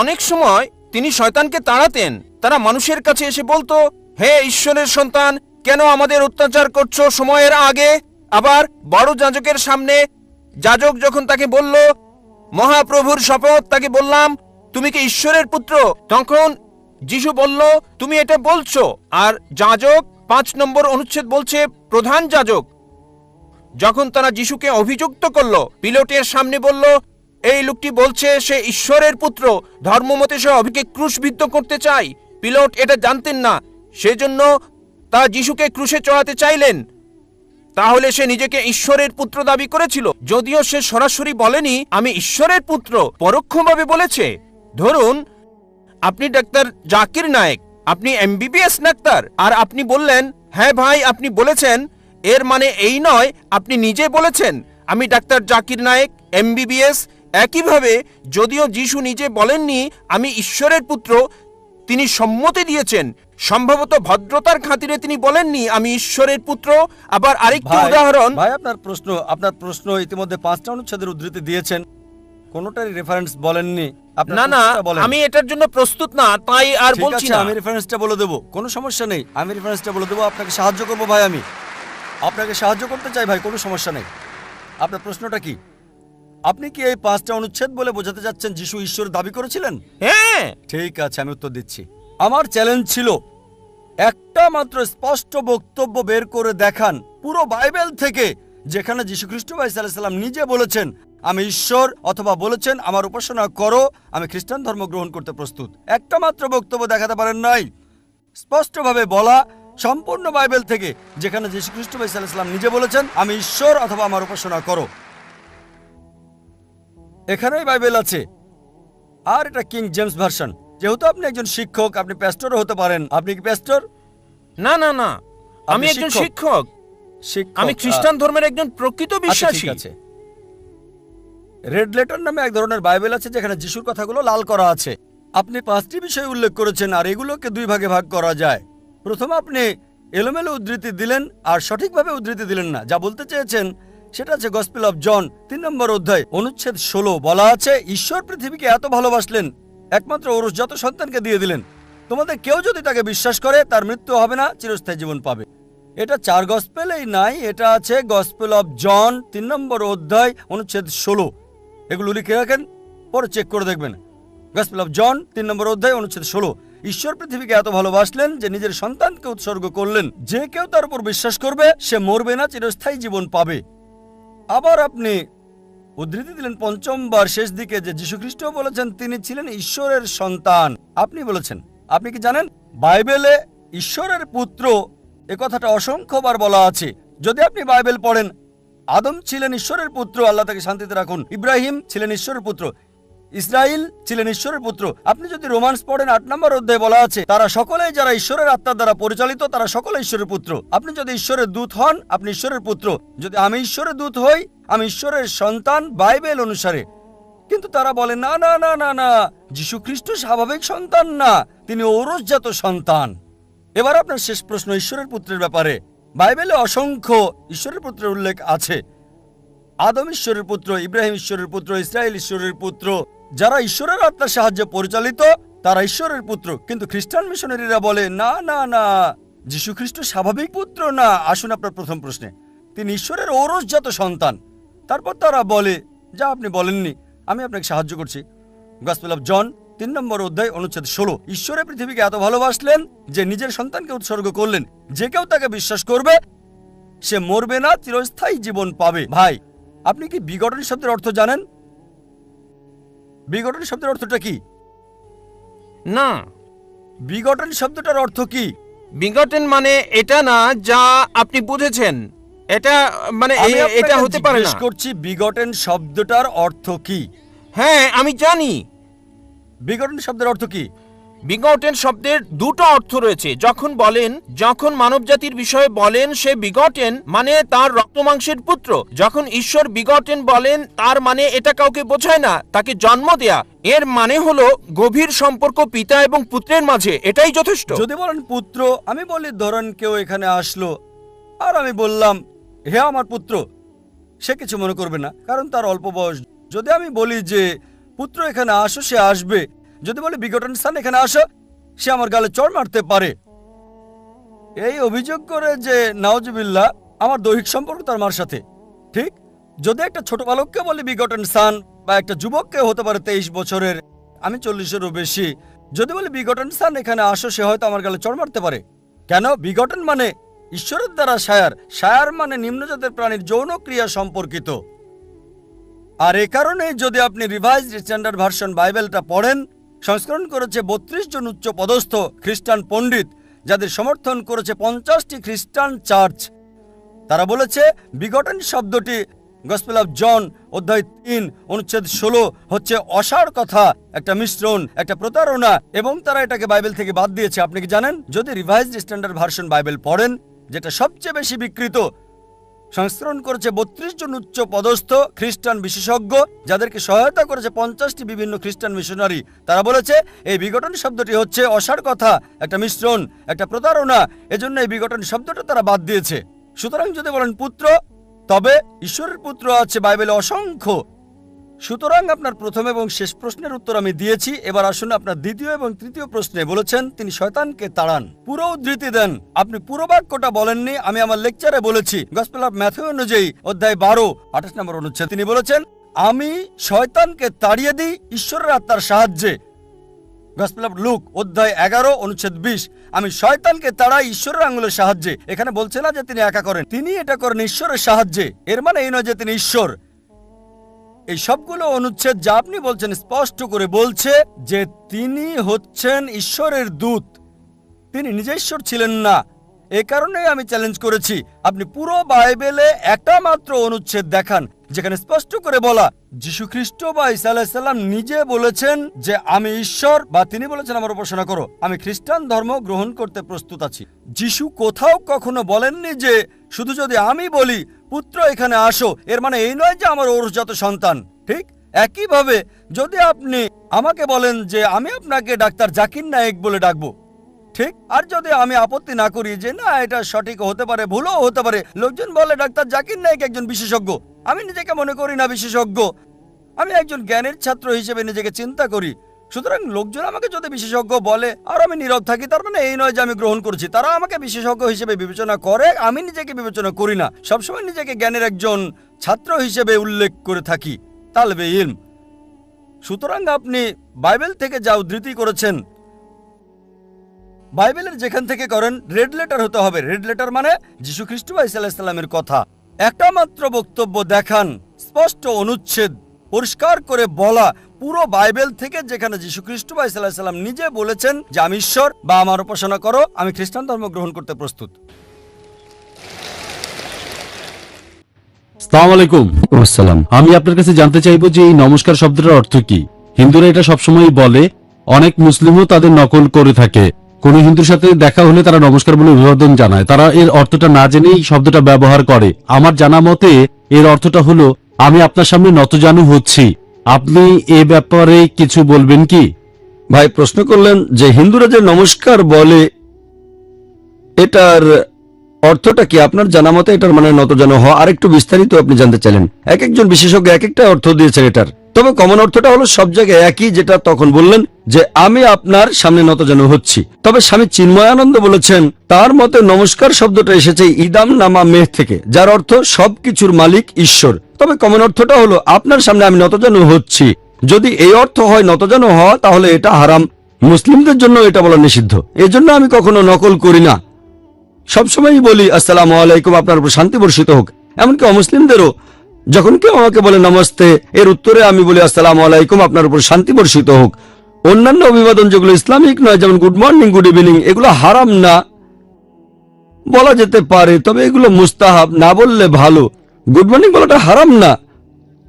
Speaker 9: অনেক সময় তিনি শয়তানকে তাড়াতেন। তারা মানুষের কাছে এসে বলতো, হে ঈশ্বরের সন্তান, কেন আমাদের অত্যাচার করছো সময়ের আগে? আবার বড় যাজকের সামনে যাজক যখন তাকে বলল, মহাপ্রভুর শপথ, তাকে বললাম, তুমি কি ঈশ্বরের পুত্র? তখন যিশু বলল, তুমি এটা বলছো। আর যাজক 5 নম্বর অনুচ্ছেদ বলছে প্রধান যাজক যখন তারা যিশুকে অভিযুক্ত করলো, পিলোটের সামনে বলল, এই লোকটি বলছে সে ঈশ্বরের পুত্র, ধর্মমতে সে অভিকে ক্রুশবিদ্ধ করতে চায়। পিলোট এটা জানতেন না, সেজন্য তা যিশুকে ক্রুশে চড়াতে চাইলেন। তাহলে সে নিজেকে ঈশ্বরের পুত্র দাবি করেছিল, যদিও সে সরাসরি বলেনি আমি ঈশ্বরের পুত্র, পরোক্ষভাবে বলেছে। ধরুন আপনি ডাক্তার জাকির নায়েক, আপনি এমবিবিএস ডাক্তার, আর আপনি বললেন হ্যাঁ ভাই আপনি বলেছেন, এর মানে এই নয় আপনি নিজে বলেছেন আমি ডাক্তার জাকির নায়েক এমবিবিএস। একইভাবে যদিও যিশু নিজে বলেননি আমি ঈশ্বরের পুত্র, তিনি সম্মতি দিয়েছেন, সম্ভবত ভদ্রতার খাতিরে তিনি বলেননি আমি ঈশ্বরের পুত্র। আবার আরেকটি উদাহরণ,
Speaker 2: ভাই আপনার প্রশ্ন ইতিমধ্যে 5টা অনুচ্ছেদের উদ্ধৃতি দিয়েছেন, কোনোটারই রেফারেন্স বলেননি।
Speaker 9: না না আমি এটার জন্য প্রস্তুত না, তাই আর বলছি না।
Speaker 2: আমি রেফারেন্সটা বলে দেবো, কোনো সমস্যা নেই, আমি রেফারেন্সটা বলে দেবো, আপনাকে সাহায্য করবো ভাই, আমি আপনাকে সাহায্য করতে চাই ভাই, কোনো সমস্যা নেই। আপনার প্রশ্নটা কি? আপনি কি এই 5টা অনুচ্ছেদ বলে বোঝাতে যাচ্ছেন যিশু ঈশ্বর দাবি করেছিলেন?
Speaker 9: হ্যাঁ।
Speaker 2: ঠিক আছে, আমি উত্তর দিচ্ছি। আমার চ্যালেঞ্জ ছিল একটা মাত্র স্পষ্ট বক্তব্য বের করে দেখান পুরো বাইবেল থেকে, যেখানে যীশু খ্রিস্ট ভাই সাল্লাল্লাহু আলাইহি সাল্লাম নিজে বলেছেন আমি ঈশ্বর, অথবা বলেছেন আমার উপাসনা করো, আমি খ্রিস্টান ধর্ম গ্রহণ করতে প্রস্তুত। একটা মাত্র বক্তব্য দেখাতে পারেন নাই স্পষ্টভাবে বলা সম্পূর্ণ বাইবেল থেকে, যেখানে যীশু খ্রিস্ট ভাই সাল্লাল্লাহু আলাইহি সাল্লাম নিজে বলেছেন আমি ঈশ্বর অথবা আমার উপাসনা করো। এখানেই বাইবেল আছে, আর এটা কিং জেমস ভার্সন। যেহেতু আপনি একজন শিক্ষক, আপনি প্যাস্টরও হতে পারেন। আপনি কি প্যাস্টর?
Speaker 9: না না না, আমি একজন শিক্ষক, আমি খ্রিস্টান ধর্মের একজন প্রকৃত বিশ্বাসী।
Speaker 2: ঠিক আছে। রেড লেটার নামে এক ধরনের বাইবেল আছে যেখানে যিশুর কথাগুলো লাল করা আছে। আপনি 5টি বিষয় উল্লেখ করেছেন, আর এগুলোকে 2 ভাগে ভাগ করা যায়। প্রথমে আপনি এলোমেলো উদ্ধৃতি দিলেন আর সঠিকভাবে উদ্ধৃতি দিলেন না। যা বলতে চেয়েছেন সেটা আছে গসপেল অফ জন 3 নম্বর অধ্যায় অনুচ্ছেদ 16, বলা আছে ঈশ্বর পৃথিবীকে এত ভালোবাসলেন একমাত্র ঔরসজাত সন্তানকে দিয়ে দিলেন, তোমাদের কেউ যদি তাকে বিশ্বাস করে তার মৃত্যু হবে না, চিরস্থায়ী জীবন পাবে। এটা 4 গসপেলেই নাই, এটা আছে গসপেল অফ জন 3 নম্বর অধ্যায় অনুচ্ছেদ 16। এগুলো লিখে রাখেন, পরে চেক করে দেখবেন। গসপেল অফ জন 3 নম্বর অধ্যায় অনুচ্ছেদ 16, ঈশ্বর পৃথিবীকে এত ভালোবাসলেন যে নিজের সন্তানকে উৎসর্গ করলেন, যে কেউ তার উপর বিশ্বাস করবে সে মরবে না, চিরস্থায়ী জীবন পাবে। আবার আপনি উদ্ধৃতি দিলেন 5ম বার শেষ দিকে যে যীশুখ্রিস্ট বলেছেন তিনি ছিলেন ঈশ্বরের সন্তান। আপনি বলেছেন, আপনি কি জানেন বাইবেলে ঈশ্বরের পুত্র এ কথাটা অসংখ্যবার বলা আছে। যদি আপনি বাইবেল পড়েন, আদম ছিলেন ঈশ্বরের পুত্র, আল্লাহ তাকে শান্তিতে রাখুন। ইব্রাহিম ছিলেন ঈশ্বরের পুত্র, ইসরাইল ছিলেন ঈশ্বরের পুত্র। আপনি যদি রোমান্স পড়েন 8 নম্বর অধ্যায়ে বলা আছে তারা সকলেই যারা ঈশ্বরের আত্মার দ্বারা পরিচালিত তারা সকলে ঈশ্বরের পুত্র। আপনি যদি ঈশ্বরের দূত হন আপনি ঈশ্বরের পুত্র। যদি আমি ঈশ্বরের দূত হই আমি ঈশ্বরের সন্তান বাইবেল অনুসারে। কিন্তু তারা বলে না না না না না, যীশু খ্রিস্ট স্বাভাবিক সন্তান না, তিনি ঔরসজাত সন্তান। এবার আপনার শেষ প্রশ্ন ঈশ্বরের পুত্রের ব্যাপারে। বাইবেলে অসংখ্য ঈশ্বরের পুত্রের উল্লেখ আছে। আদম ঈশ্বরের পুত্র, ইব্রাহিম ঈশ্বরের পুত্র, ইসরায়েল ঈশ্বরের পুত্র। যারা ঈশ্বরের আত্মার সাহায্যে পরিচালিত তারা ঈশ্বরের পুত্র। কিন্তু খ্রিস্টান মিশনারিরা বলে না না না, যীশু খ্রিস্ট স্বাভাবিক পুত্র না। আসুন আপনার প্রথম প্রশ্নে, তিনি ঈশ্বরের ঔরসজাত সন্তান। তারপর তারা বলে যা আপনি বলেননি, আমি আপনাকে সাহায্য করছি। গসপেল অফ জন 3 নম্বর অধ্যায় অনুচ্ছেদ 16, ঈশ্বরের পৃথিবীকে এত ভালোবাসলেন যে নিজের সন্তানকে উৎসর্গ করলেন, যে কেউ তাকে বিশ্বাস করবে সে মরবে না, চিরস্থায়ী জীবন পাবে। ভাই আপনি কি বিগটন শব্দের অর্থ জানেন? বিগটন শব্দের অর্থটা কি?
Speaker 9: না।
Speaker 2: বিগটন শব্দটার অর্থ কি?
Speaker 9: বিগটেন মানে এটা না যা আপনি বুঝেছেন, এটা মানে এটা হতে পারে না।
Speaker 2: জিজ্ঞেস করছি বিগটন শব্দটার অর্থ কি?
Speaker 9: হ্যাঁ আমি জানি।
Speaker 2: বিগটন শব্দের অর্থ কি?
Speaker 9: বিগটেন শব্দের 2টো অর্থ রয়েছে। যখন মানবজাতির বিষয়ে বলেন সে বিগটেন মানে তার রক্তমাংসের পুত্র। যখন ঈশ্বর বিগটেন বলেন তার মানে এটা কাউকে বোঝায় না, তাকে জন্ম দেয়া। এর মানে হলো গভীর সম্পর্ক পিতা এবং পুত্রের মাঝে, এটাই যথেষ্ট।
Speaker 2: যদি বলেন পুত্র, আমি বলি ধরেন কেউ এখানে আসলো আর আমি বললাম হে আমার পুত্র, সে কিছু মনে করবে না কারণ তার অল্প বয়স। যদি আমি বলি যে পুত্র এখানে আসো, সে আসবে। যদি বলি বিগটন সান এখানে আসো, সে আমার গালে চড় মারতে পারে। এই অভিযোগ করে যে নাউজুবিল্লাহ আমার দৈহিক সম্পর্ক তার মার সাথে। ঠিক যদি একটা ছোট বালককে বলি বিগটন সান, বা একটা যুবককে হতে পারে 23 বছরের, আমি 40-এরও বেশি, যদি বলি বিগটন সান এখানে আসো, সে হয়তো আমার গালে চড় মারতে পারে। কেন? বিগটন মানে ঈশ্বরের দ্বারা শায়ার, শায়ার মানে নিম্নজাতের প্রাণীর যৌন ক্রিয়া সম্পর্কিত। আর এ কারণে যদি আপনি রিভাইজড স্ট্যান্ডার্ড ভার্সন বাইবেলটা পড়েন, সংস্করণ করেছে 32 জন উচ্চ পদস্থ খ্রিস্টান পণ্ডিত, যাদের সমর্থন করেছে 50টি খ্রিস্টান চার্চ। তারা বলেছে বিগটন শব্দটি গসপেল অফ জন অধ্যায় 3 অনুচ্ছেদ 16 হচ্ছে অসার কথা, একটা মিশ্রণ, একটা প্রতারণা, এবং তারা এটাকে বাইবেল থেকে বাদ দিয়েছে। আপনি কি জানেন? যদি রিভাইজড স্ট্যান্ডার্ড ভার্সন বাইবেল পড়েন, যেটা সবচেয়ে বেশি বিকৃত, সংস্করণ করেছে 32 জন উচ্চ পদস্থ খ্রিস্টান বিশেষজ্ঞ, যাদেরকে সহায়তা করেছে 50টি বিভিন্ন খ্রিস্টান মিশনারি। তারা বলেছে এই বিঘটন শব্দটি হচ্ছে অসার কথা, একটা মিশ্রণ, একটা প্রতারণা, এজন্য এই বিঘটন শব্দটা তারা বাদ দিয়েছে। সুতরাং যদি বলেন পুত্র, তবে ঈশ্বরের পুত্র আছে বাইবেলে অসংখ্য। সুতরাং আপনার প্রথম এবং শেষ প্রশ্নের উত্তর আমি দিয়েছি। এবার আসুন আপনার দ্বিতীয় এবং তৃতীয় প্রশ্নে। বলেছেন তিনি শয়তানকে তাড়ান, পুরো উদ্ধৃতি দেন। আপনি পুরো বাক্যটা বলেননি, আমি আমার লেকচারে বলেছি। গসপেল অফ ম্যাথিউ অনুযায়ী অধ্যায় 12 28 নম্বর অনুচ্ছেদ তিনি বলেছেন আমি শয়তানকে তাড়িয়ে দিই ঈশ্বরের আত্মার সাহায্যে। গসপেল অফ লুক অধ্যায় 11 অনুচ্ছেদ 20 আমি শয়তানকে তাড়াই ঈশ্বরের আঙুলের সাহায্যে। এখানে বলছে না যে তিনি একা করেন, তিনি এটা করেন ঈশ্বরের সাহায্যে। এর মানে এই নয় যে তিনি ঈশ্বর। এই সবগুলো অনুচ্ছেদ যা আপনি বলছেন স্পষ্ট করে বলছে যে তিনি হচ্ছেন ঈশ্বরের দূত, তিনি নিজে ঈশ্বর ছিলেন না। এ কারণেই আমি চ্যালেঞ্জ করেছি আপনি পুরো বাইবেলে একটা মাত্র অনুচ্ছেদ দেখান যেখানে স্পষ্ট করে বলা যীশু খ্রিস্ট বা ঈসা আলাইহিস সালাম নিজে বলেছেন যে আমি ঈশ্বর, বা তিনি বলেছেন আমার উপাসনা করো, আমি খ্রিস্টান ধর্ম গ্রহণ করতে প্রস্তুত আছি। যীশু কোথাও কখনো বলেননি যে শুধু যদি আমি বলি পুত্র এখানে আসো, এর মানে এই নয় যে আমার ঔরসজাত সন্তান। ঠিক একইভাবে যদি আপনি আমাকে বলেন যে আমি আপনাকে ডাক্তার জাকির নায়েক বলে ডাকবো, ঠিক, আর যদি আমি আপত্তি না করি যে না এটা সঠিক হতে পারে, ভুলও হতে পারে, লোকজন বলে ডাক্তার জাকির নায়েক একজন বিশেষজ্ঞ, আমি নিজেকে মনে করি না বিশেষজ্ঞ, আমি একজন জ্ঞানের ছাত্র হিসেবে নিজেকে চিন্তা করি। সুতরাং লোকজন আমাকে যদি বিশেষজ্ঞ বলে আর আমি নীরব থাকি, তার মানে এই নয় যে আমি গ্রহণ করছি। তারা আমাকে বিশেষজ্ঞ হিসেবে বিবেচনা করে, আমি নিজেকে বিবেচনা করি না। সবসময় নিজেকে জ্ঞানের একজন ছাত্র হিসেবে উল্লেখ করে থাকি, তালবে ইলম। সুতরাং আপনি বাইবেল থেকে যা উদ্ধৃতি করেছেন, বাইবেলের যেখান থেকে করেন রেড লেটার হতে হবে। রেড লেটার মানে যীশু খ্রিস্ট বা ঈসা আলাইহিস সালামের কথা। একটা মাত্র বক্তব্য দেখান, স্পষ্ট অনুচ্ছেদ পরিষ্কার করে বলা পুরো বাইবেল থেকে যেখানে যীশু খ্রিস্ট বা ঈসা আলাইহিস সালাম নিজে বলেছেন যে আমি ঈশ্বর বা আমার উপাসনা করো, আমি খ্রিস্টান ধর্ম গ্রহণ করতে প্রস্তুত।
Speaker 3: আসসালামু আলাইকুম।
Speaker 6: আসসালাম।
Speaker 3: আমি আপনার কাছে জানতে চাইবো যে এই নমস্কার শব্দটার অর্থ কি। হিন্দুরা এটা সবসময় বলে, অনেক মুসলিমও তাদের নকল করে থাকে। কোন হিন্দুর সাথে দেখা হলে তারা নমস্কার বলে অভিবাদন জানায়, তারা এর অর্থটা না জেনেই শব্দটা ব্যবহার করে। আমার জানা মতে এর অর্থটা হলো আমি আপনার সামনে নতজানু হচ্ছি। আপনি এ ব্যাপারে কিছু বলবেন কি?
Speaker 6: ভাই প্রশ্ন করলেন যে হিন্দুরা যে নমস্কার বলে এটার অর্থটা কি। আপনার জানা মতে এটার মানে নতজানু হওয়া। আরেকটু বিস্তারিত আপনি জানতে চাইলেন। এক একজন বিশেষজ্ঞ এক একটা অর্থ দিয়েছেন এটার, তবে কমন অর্থটা হলো সব জায়গায় একই, যেটা তখন বললেন যে আমি আপনার সামনে নতজানু হচ্ছি। তবে স্বামী চিন্ময়ানন্দ বলেছেন তার মতে নমস্কার শব্দটা এসেছে ইদাম নামা মেহ থেকে, যার অর্থ সবকিছুর মালিক ঈশ্বর। তবে কমন অর্থটা হলো আপনার সামনে আমি নতজানু হচ্ছি। যদি এই অর্থ হয় নতজানু হওয়া, তাহলে এটা হারাম। মুসলিমদের জন্য এটা বলা নিষিদ্ধ। এজন্য আমি কখনো নকল করি না, সবসময়ই বলি আসসালামু আলাইকুম, আপনার উপর শান্তি বর্ষিত হোক। এমনকি অমুসলিমদেরও যখন কেউ আমাকে বলে নমস্তে, এর উত্তরে আমি বলি আসসালামু আলাইকুম, আপনার উপর শান্তি বর্ষিত হোক। অন্যান্য অভিবাদন যেগুলো ইসলামিক নয়, যেমন গুড মর্নিং, গুড ইভিনিং, এগুলো হারাম না, বলা যেতে পারে, তবে এগুলো মুস্তাহাব, না বললে ভালো। গুড মর্নিং বলাটা হারাম না,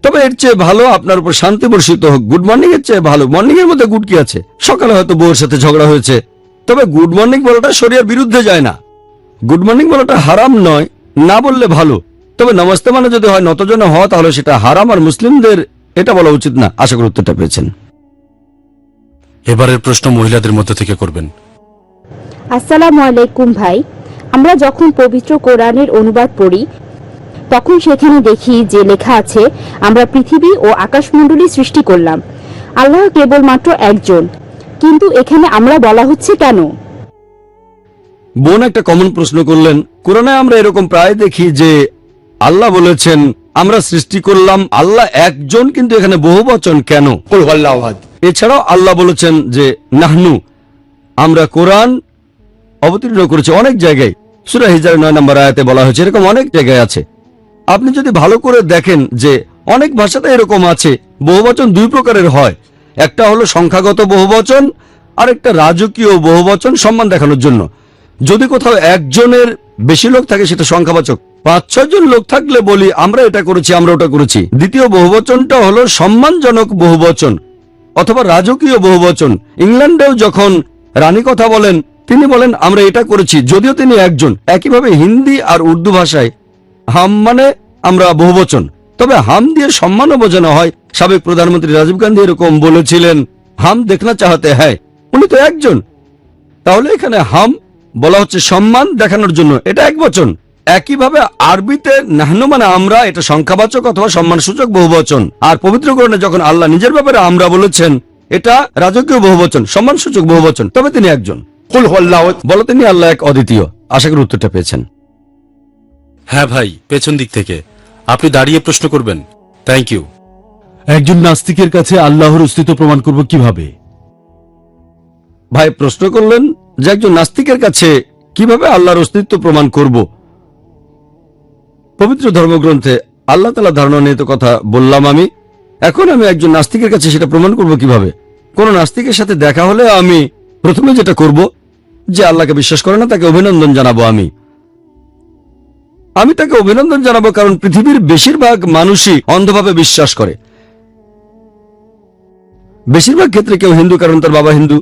Speaker 6: তবে এর চেয়ে ভালো আপনার উপর শান্তি বর্ষিত হোক। গুড মর্নিং এর চেয়ে ভালো। মর্নিং এর মধ্যে গুড কি আছে? সকালে হয়তো বউয়ের সাথে ঝগড়া হয়েছে, তবে গুড মর্নিং বলাটা শরিয়ার বিরুদ্ধে যায় না। গুড মর্নিং বলাটা হারাম নয়, না বললে ভালো। তবে নমস্তে মানে যদি হয় নতজানু হওয়া, তাহলে সেটা হারাম, আর মুসলিমদের এটা বলা উচিত না। আশা করি উত্তরটা পেয়েছেন।
Speaker 3: এবারের প্রশ্ন মহিলাদের মধ্যে থেকে করবেন।
Speaker 7: আসসালামু আলাইকুম ভাই, আমরা যখন পবিত্র কোরআনের অনুবাদ পড়ি তখন সেখানে দেখি যে লেখা আছে আমরা পৃথিবী ও আকাশমণ্ডলী সৃষ্টি করলাম, আল্লাহ কেবলমাত্র একজন, কিন্তু এখানে আমরা বলা হচ্ছে কেন?
Speaker 6: বোন একটা কমন প্রশ্ন করলেন। কোরআনে আমরা এরকম প্রায় দেখি যে আল্লাহ বলেছেন আমরা সৃষ্টি করলাম, আল্লাহ একজন, কিন্তু এখানে বহুবচন কেন? এছাড়াও আল্লাহ বলেছেন যে নাহনু, আমরা কোরআন অবতীর্ণ করেছে অনেক জায়গায়। সূরা হিজরের 9 নম্বর আয়াতে বলা হয়েছে, এরকম অনেক জায়গায় আছে। আপনি যদি ভালো করে দেখেন যে অনেক ভাষাতে এরকম আছে, বহুবচন দুই প্রকারের হয়। একটা হলো সংখ্যাগত বহুবচন, আর একটা রাজকীয় বহুবচন, সম্মান দেখানোর জন্য। যদি কোথাও একজনের বেশি লোক থাকে সেটা সংখ্যাবাচক। 5-6 জন লোক থাকলে বলি আমরা এটা করেছি, আমরা ওটা করেছি। দ্বিতীয় বহুবচনটা হলো সম্মানজনক বহুবচন অথবা রাজকীয় বহুবচন। ইংল্যান্ডেও যখন রানী কথা বলেন, তিনি বলেন আমরা এটা করেছি, যদিও তিনি একজন। একইভাবে হিন্দি আর উর্দু ভাষায় হাম মানে আমরা বহুবচন, তবে হাম দিয়ে সম্মানও বোঝানো হয়। সাবেক প্রধানমন্ত্রী রাজীব গান্ধী এরকম বলেছিলেন, হাম দেখনা চাহতে হ্যায়, উনি তো একজন। তাহলে এখানে হাম বলা হচ্ছে সম্মান দেখানোর জন্য, এটা একবচন। একইভাবে আরবিতে নাহনু মানে আমরা, এটা সংখ্যাবাচক অথবা সম্মানসূচক বহুবচন। আর পবিত্র কোরআনে যখন আল্লাহ নিজের ব্যাপারে আমরা বলেছেন, এটা রাজকীয় বহুবচন, সম্মানসূচক বহুবচন, তবে তিনি একজন। বলো তিনি আল্লাহ এক, অদ্বিতীয়। আশা করি উত্তরটা পেয়েছেন।
Speaker 3: হ্যাঁ ভাই, পেছন দিক থেকে আপনি দাঁড়িয়ে প্রশ্ন করবেন। Thank you. একজন নাস্তিকের কাছে আল্লাহর অস্তিত্ব প্রমাণ করব কিভাবে?
Speaker 6: ভাই প্রশ্ন করলেন যে একজন নাস্তিকের কাছে কিভাবে আল্লাহর অস্তিত্ব প্রমাণ করব। পবিত্র ধর্মগ্রন্থে আল্লাহ তাআলার ধারণা নিয়ে তো কথা বললাম আমি। এখন আমি একজন নাস্তিকের কাছে সেটা প্রমাণ করব কিভাবে। কোন নাস্তিকের সাথে দেখা হলে আমি প্রথমে যেটা করব, যে আল্লাহকে বিশ্বাস করে না তাকে অভিনন্দন জানাবো। আমি তাকে অভিনন্দন জানাবো, কারণ পৃথিবীর বেশিরভাগ মানুষই অন্ধভাবে বিশ্বাস করে। বেশিরভাগ ক্ষেত্রে কেউ হিন্দু কারণ তার বাবা হিন্দু,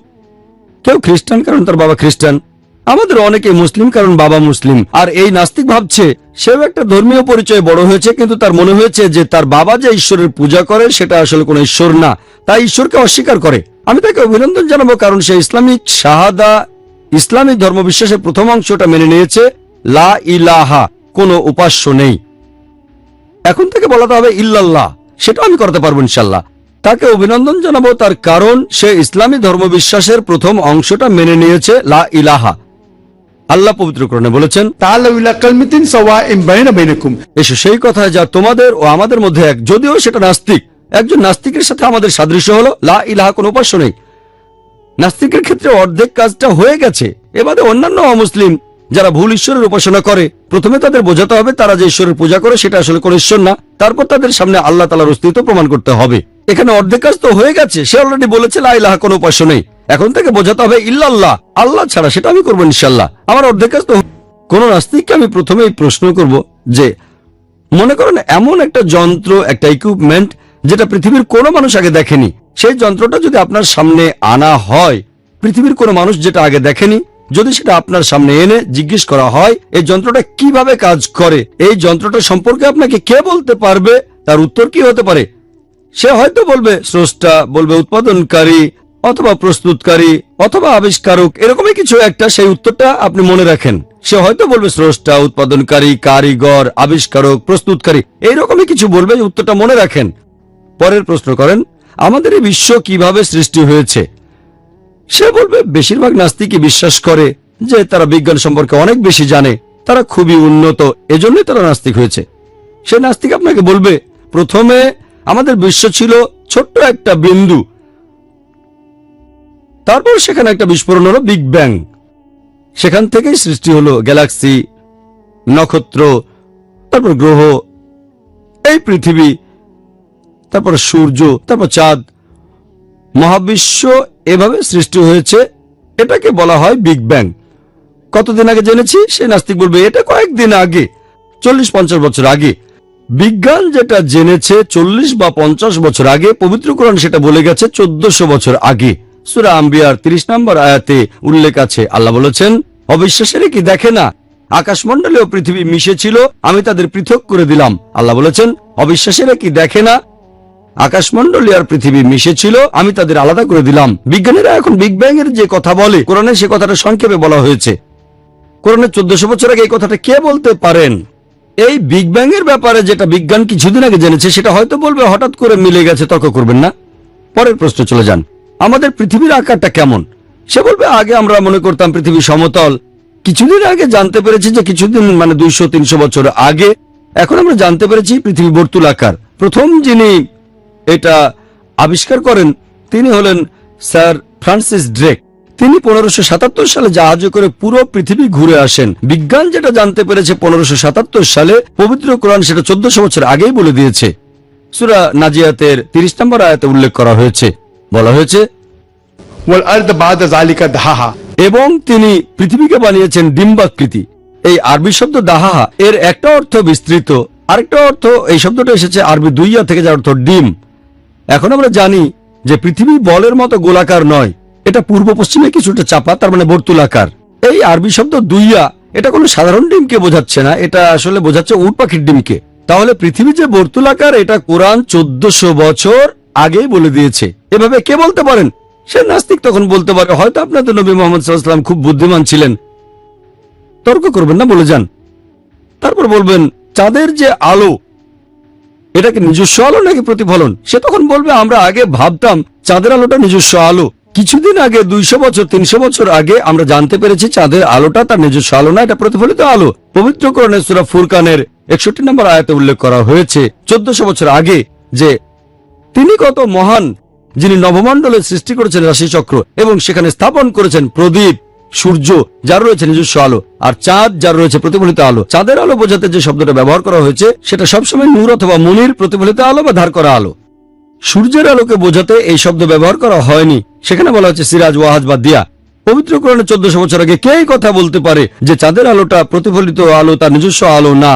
Speaker 6: কেউ খ্রিস্টান কারণ তার বাবা খ্রিস্টান, আমাদের অনেকে মুসলিম কারণ বাবা মুসলিম। আর এই নাস্তিক ভাবছে সেও একটা ধর্মীয় পরিচয়ে বড় হয়েছে, কিন্তু তার মনে হয়েছে যে তার বাবা যে ঈশ্বরের পূজা করে সেটা আসলে কোনো ঈশ্বর না, তাই ঈশ্বরকে অস্বীকার করে। আমি তাকে অভিনন্দন জানাবো কারণ সে ইসলামিক শাহাদা, ইসলামিক ধর্মবিশ্বাসের প্রথম অংশটা মেনে নিয়েছে, লা ইলাহা, কোনো উপাস্য নেই। এখন থেকে বলাতে হবে ইল্লাল্লাহ, সেটা আমি করতে পারবো ইনশাল্লাহ। তাকে অভিনন্দন জানাবো তার কারণ সে ইসলামী ধর্মবিশ্বাসের প্রথম অংশটা মেনে নিয়েছে, লা ইলাহা। আল্লাহ পবিত্র কোরআনে বলেছেন, এসো সেই কথা যা তোমাদের ও আমাদের মধ্যে এক। যদিও সেটা নাস্তিক, একজন নাস্তিকের সাথে আমাদের সাদৃশ্য হলো লা ইলাহা, কোনো উপাস্য নেই। নাস্তিকের ক্ষেত্রে অর্ধেক কাজটা হয়ে গেছে। এবারে অন্যান্য অমুসলিম যারা ভুল ঈশ্বরের উপাসনা করে, প্রথমে তাদের বোঝাতে হবে তারা যে ঈশ্বরের পূজা করে সেটা আসলে কোনো ঈশ্বর না। তারপর তাদের সামনে আল্লাহ তাআলার অস্তিত্ব প্রমাণ করতে হবে। এখানে অর্ধেক কাজ তো হয়ে গেছে, সে অলরেডি বলেছে লা ইলাহা, কোনো উপাস্য নেই। এখন থেকে বোঝাতে হবে ইল্লাল্লাহ, আল্লাহ ছাড়া, সেটা আমি করবো ইনশাল্লাহ। আমার অর্ধেক কাজ তো। কোন নাস্তিককে আমি প্রথমেই প্রশ্ন করব যে মনে করেন এমন একটা যন্ত্র, একটা ইকুইপমেন্ট যেটা পৃথিবীর কোনো মানুষ আগে দেখেনি, সেই যন্ত্রটা যদি আপনার সামনে আনা হয়, পৃথিবীর কোনো মানুষ যেটা আগে দেখেনি, যদি সেটা আপনার সামনে এনে জিজ্ঞেস করা হয় এই যন্ত্রটা কিভাবে কাজ করে, এই যন্ত্রটা সম্পর্কে আপনাকে কে বলতে পারবে, তার উত্তর কি হতে পারে? সে হয়তো বলবে স্রষ্টা, বলবে উৎপাদনকারী অথবা প্রস্তুতকারী অথবা আবিষ্কারক, এরকমই কিছু একটা। সেই উত্তরটা আপনি মনে রাখেন। সে হয়তো বলবে স্রষ্টা, উৎপাদনকারী, কারিগর, আবিষ্কারক, প্রস্তুতকারী, এইরকমই কিছু বলবে। উত্তরটা মনে রাখেন। পরের প্রশ্ন করেন আমাদের এই বিশ্ব কিভাবে সৃষ্টি হয়েছে। সে বলবে বেশিরভাগ নাস্তিকই বিশ্বাস করে যে তারা বিজ্ঞান সম্পর্কে অনেক বেশি জানে, তারা খুবই উন্নত, এজন্যই তারা নাস্তিক হয়েছে। সে নাস্তিক আপনাকে বলবে প্রথমে আমাদের বিশ্ব ছিল ছোট্ট একটা বিন্দু, তারপর সেখানে একটা বিস্ফোরণ হলো, বিগ ব্যাং। সেখান থেকেই সৃষ্টি হলো গ্যালাক্সি, নক্ষত্র, তারপর গ্রহ, এই পৃথিবী, তারপর সূর্য, তারপর চাঁদ, মহাবিশ্ব, এভাবে সৃষ্টি হয়েছে। এটাকে বলা হয় বিগ ব্যাং। কতদিন আগে জেনেছি? সে নাস্তিক বলবে এটা কয়েকদিন আগে, 40-50 বছর আগে। বিজ্ঞান যেটা জেনেছে 40 বা 50 বছর আগে, পবিত্র কোরআন সেটা বলে গেছে 1400 বছর আগে। সূরা আম্বিয়ার 30 নম্বর আয়াতে উল্লেখ আছে, আল্লাহ বলেছেন অবিশ্বাসীরা কি দেখে না আকাশমণ্ডলে ও পৃথিবী মিশে ছিল, আমি তাদের পৃথক করে দিলাম। আল্লাহ বলেছেন অবিশ্বাসীরা কি দেখে না আকাশমণ্ডলী আর পৃথিবী মিশে ছিল, আমি তাদের আলাদা করে দিলাম। বিজ্ঞানীরা এখন বিগ ব্যাং এর যে কথা বলে, কোরআনে সে কথাটা সংক্ষেপে বলা হয়েছে। কোরআনে 1400 বছর আগে এই কথাটা কে বলতে পারেন? এই বিগ ব্যাং এর ব্যাপারে যেটা বিজ্ঞান কিছুদিন আগে জেনেছে সেটা হয়তো বলবে হঠাৎ করে মিলে গেছে, তর্ক করবেন না। পরের প্রশ্ন চলে যান, আমাদের পৃথিবীর আকারটা কেমন? সে বলবে আগে আমরা মনে করতাম পৃথিবী সমতল, কিছুদিন আগে জানতে পেরেছি যে কিছুদিন 200-300 বছর আগে এখন আমরা জানতে পেরেছি পৃথিবী বর্তুলাকার। প্রথম যিনি এটা আবিষ্কার করেন তিনি হলেন স্যার ফ্রান্সিস ড্রেক। তিনি 1577 সালে জাহাজে করে পুরো পৃথিবী ঘুরে আসেন। বিজ্ঞান যেটা জানতে পেরেছে 1577 সালে, পবিত্র কোরআন সেটা 1400 বছর আগেই বলে দিয়েছে। সূরা নাজিয়াতের 30 নম্বর আয়াতে উল্লেখ করা হয়েছে, বলা হয়েছে এবং তিনি পৃথিবীকে বানিয়েছেন ডিম্বাকৃতি। এই আরবি শব্দ দাহা এর একটা অর্থ বিস্তৃত, আরেকটা অর্থ, এই শব্দটা এসেছে আরবি দুইয়া থেকে, যার অর্থ ডিম। এখন আমরা জানি যে পৃথিবী বলের মতো গোলাকার নয়, এটা পূর্ব পশ্চিমে কিছুটা চাপা, তার মানে বর্তুলাকার। এই আরবি শব্দ দুইয়া এটা কোনো সাধারণ ডিমকে বোঝাচ্ছে না, এটা আসলে বোঝাচ্ছে উট পাখির ডিমকে। তাহলে পৃথিবী যে বর্তুলাকার এটা কোরআন 1400 বছর আগেই বলে দিয়েছে। এভাবে কে বলতে পারেন? সে নাস্তিক তখন বলতে পারে, হয়তো আপনাদের নবী মুহাম্মদ সাল্লাল্লাহু আলাইহি ওয়াসাল্লাম খুব বুদ্ধিমান ছিলেন। তর্ক করবেন না, বলে যান। তারপর বলবেন চাঁদের যে আলো এটা কি নিজস্ব আলো নাকি প্রতিফলন? সে তখন বলবে আমরা আগে ভাবতাম চাঁদের আলোটা নিজস্ব আলো, কিছুদিন আগে 200 বছর 300 বছর আগে আমরা জানতে পেরেছি চাঁদের আলোটা তার নিজস্ব আলো না, এটা প্রতিফলিত আলো। পবিত্র কোরআনে সূরা ফুরকানের 61 নম্বর আয়াতে উল্লেখ করা হয়েছে 1400 বছর আগে যে তিনি কত মহান, যিনি নবমণ্ডলের সৃষ্টি করেছেন রাশিচক্র এবং সেখানে স্থাপন করেছেন প্রদীপ, সূর্য যার রয়েছে নিজস্ব আলো, আর চাঁদ যার রয়েছে প্রতিফলিত আলো। চাঁদের আলো বোঝাতে যে শব্দটা ব্যবহার করা হয়েছে সেটা সবসময় নূর অথবা মুনির, প্রতিফলিত আলো বা ধার করা আলো। সূর্যের আলোকে বোঝাতে এই শব্দ ব্যবহার করা হয়নি, সেখানে বলা হচ্ছে সিরাজ, ওয়াহাজ বা দিয়া। পবিত্র কোরআনে 1400 বছর আগে কে এই কথা বলতে পারে যে চাঁদের আলোটা প্রতিফলিত আলো, তার নিজস্ব আলো না?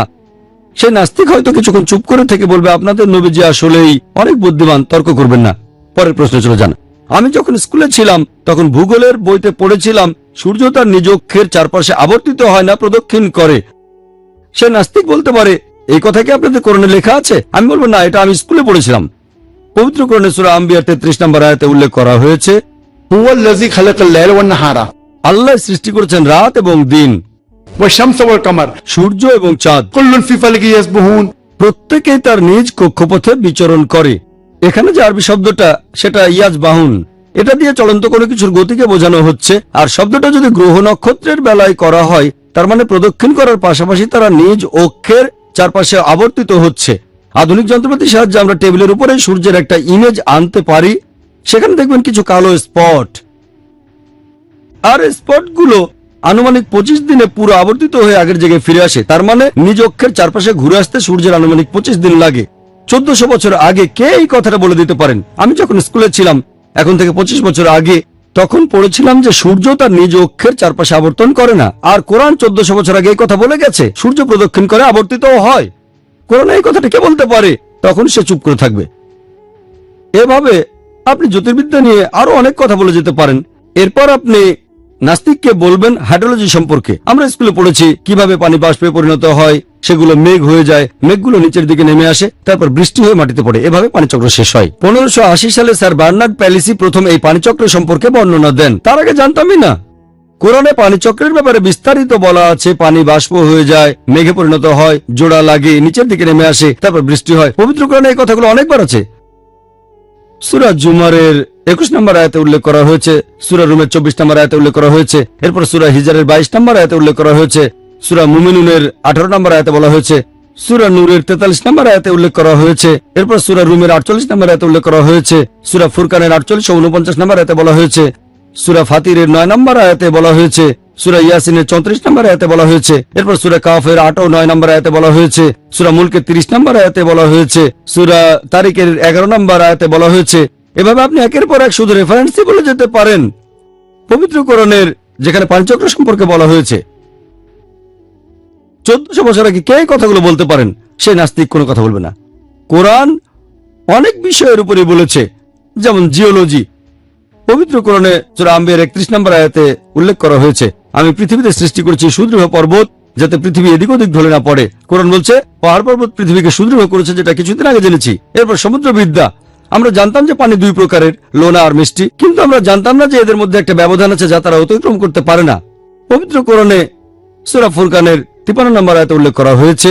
Speaker 6: সে নাস্তিক হয়তো কিছুক্ষণ চুপ করে থেকে বলবে আপনাদের নবীজি আসলেই অনেক বুদ্ধিমান, তর্ক করবেন না। পরের প্রশ্নে চলে যান। আমি যখন স্কুলে ছিলাম তখন ভূগোলের বইতে পড়েছিলাম সূর্য তার নিজ অক্ষের চারপাশে আবর্তিত হয় না, প্রদক্ষিণ করে। সে নাস্তিক বলতে পারে এই কথা কি আপনাদের কোরআনে লেখা আছে? আমি বলবো না, এটা আমি স্কুলে পড়েছিলাম। পবিত্র কোরআনে সূরা আম্বিয়ার 33 নম্বর আয়াতে উল্লেখ করা হয়েছে আল্লাহ সৃষ্টি করেছেন রাত এবং দিন, সূর্য এবং চাঁদ, প্রত্যেকেই তার নিজ কক্ষপথে বিচরণ করে। এখানে যে আরবি শব্দটা সেটা ইয়াজবাহুন, এটা দিয়ে চলন্ত কোনো কিছুর গতিকে বোঝানো হচ্ছে। আর শব্দটা যদি গ্রহ নক্ষত্রের বেলায় করা হয় তার মানে প্রদক্ষিণ করার পাশাপাশি তারা নিজ অক্ষের চারপাশে আবর্তিত হচ্ছে। আধুনিক যন্ত্রপাতির সাহায্যে আমরা টেবিলের উপরে সূর্যের একটা ইমেজ আনতে পারি, সেখানে দেখবেন কিছু কালো স্পট, আর স্পটগুলো আনুমানিক 25 দিনে পুরো আবর্তিত হয়ে আগের জায়গায় ফিরে আসে। তার মানে নিজ অক্ষের চারপাশে ঘুরে আসতে সূর্যের আনুমানিক 25 দিন লাগে। 1400 বছর আগে কে এই কথাটা বলে দিতে পারেন? আমি যখন স্কুলে ছিলাম, এখন থেকে 25 বছর আগে, তখন পড়েছিলাম যে সূর্য তার নিজ অক্ষের চারপাশে আবর্তন করে না। আর কোরআন 1400 বছর আগে এই কথা বলে গেছে সূর্য প্রদক্ষিণ করে, আবর্তিতও হয়। কোরআন এই কথাটা কে বলতে পারে? তখন সে চুপ করে থাকবে। এভাবে আপনি জ্যোতির্বিদ্যা নিয়ে আরো অনেক কথা বলে যেতে পারেন। এরপর আপনি নাস্তিককে বলবেন হাইড্রোলজি সম্পর্কে। আমরা স্কুলে পড়েছি কিভাবে পানি বাষ্পে পরিণত হয়, সেগুলো মেঘ হয়ে যায়, মেঘগুলো নিচের দিকে নেমে আসে, তারপর বৃষ্টি হয়ে মাটিতে পড়ে, এভাবে পানিচক্র শেষ হয়। 1580 সালে স্যার বার্নার্ড প্যালিসি প্রথম এই পানিচক্র সম্পর্কে বর্ণনা দেন। তার আগে জানতামই না। কোরআনে পানিচক্রের ব্যাপারে বিস্তারিত বলা আছে, পানি বাষ্প হয়ে যায়, মেঘে পরিণত হয়, জোড়া লাগে, নিচের দিকে নেমে আসে, তারপর বৃষ্টি হয়। পবিত্র কোরআনে এই কথাগুলো অনেকবার আছে। সূরা জুমারের 21 নম্বর আয়াতে উল্লেখ করা হয়েছে, সূরা রুমের 24 নম্বর আয়াতে উল্লেখ করা হয়েছে, এরপর সূরা হিজরের 22 নম্বর আয়াতে উল্লেখ করা হয়েছে, সূরা মুমিনুনের 18 নম্বর আয়াতে বলা হয়েছে, সূরা নূরের 43 নম্বর আয়াতে উল্লেখ করা হয়েছে, এরপর সূরা রুমের 48 নম্বর আয়াতে উল্লেখ করা হয়েছে, সূরা ফুরকানের 48 ও 49 নম্বর আয়াতে বলা হয়েছে, সূরা ফাতিরের 9 নম্বর আয়াতে বলা হয়েছে, সূরা ইয়াসিনের 34 নম্বর আয়াতে বলা হয়েছে, এরপর সূরা কাফের 8 ও 9 নম্বর আয়াতে বলা হয়েছে, সূরা মুলকের 30 নম্বর আয়াতে বলা হয়েছে, সূরা তারিকের 11 নম্বর আয়াতে বলা হয়েছে। এভাবে আপনি একের পর এক শুধু রেফারেন্সই বলে যেতে পারেন। পবিত্র কোরআনের যেখানে পাঞ্চক্র সম্পর্কে বলা হয়েছে 1400 বছর আগে কে কথাগুলো বলতে পারেন? সে নাস্তিক কোনো কথা বলবে না। কোরআন অনেক বিষয়ের উপরে বলেছে, যেমন জিওলজি। পবিত্র কোরআনে সূরা আম্বিয়ার 31 নম্বর আয়াতে উল্লেখ করা হয়েছে, আমি পৃথিবীতে সৃষ্টি করেছি সুদৃঢ় পর্বত যাতে পৃথিবী এদিক ওদিক ঢলে না পড়ে। কোরআন বলছে পাহাড় পর্বত পৃথিবীকে সুদৃঢ় করেছে, যেটা কিছুদিন আগে জেনেছি। এরপর সমুদ্রবিদ্যা, আমরা জানতাম যে পানি দুই প্রকারের, লোনা আর মিষ্টি, কিন্তু আমরা জানতাম না যে এদের মধ্যে একটা ব্যবধান আছে যা তারা অতিক্রম করতে পারে না। পবিত্র কোরআনে সূরা ফুরকানের 53 নম্বর আয়াতে উল্লেখ করা হয়েছে,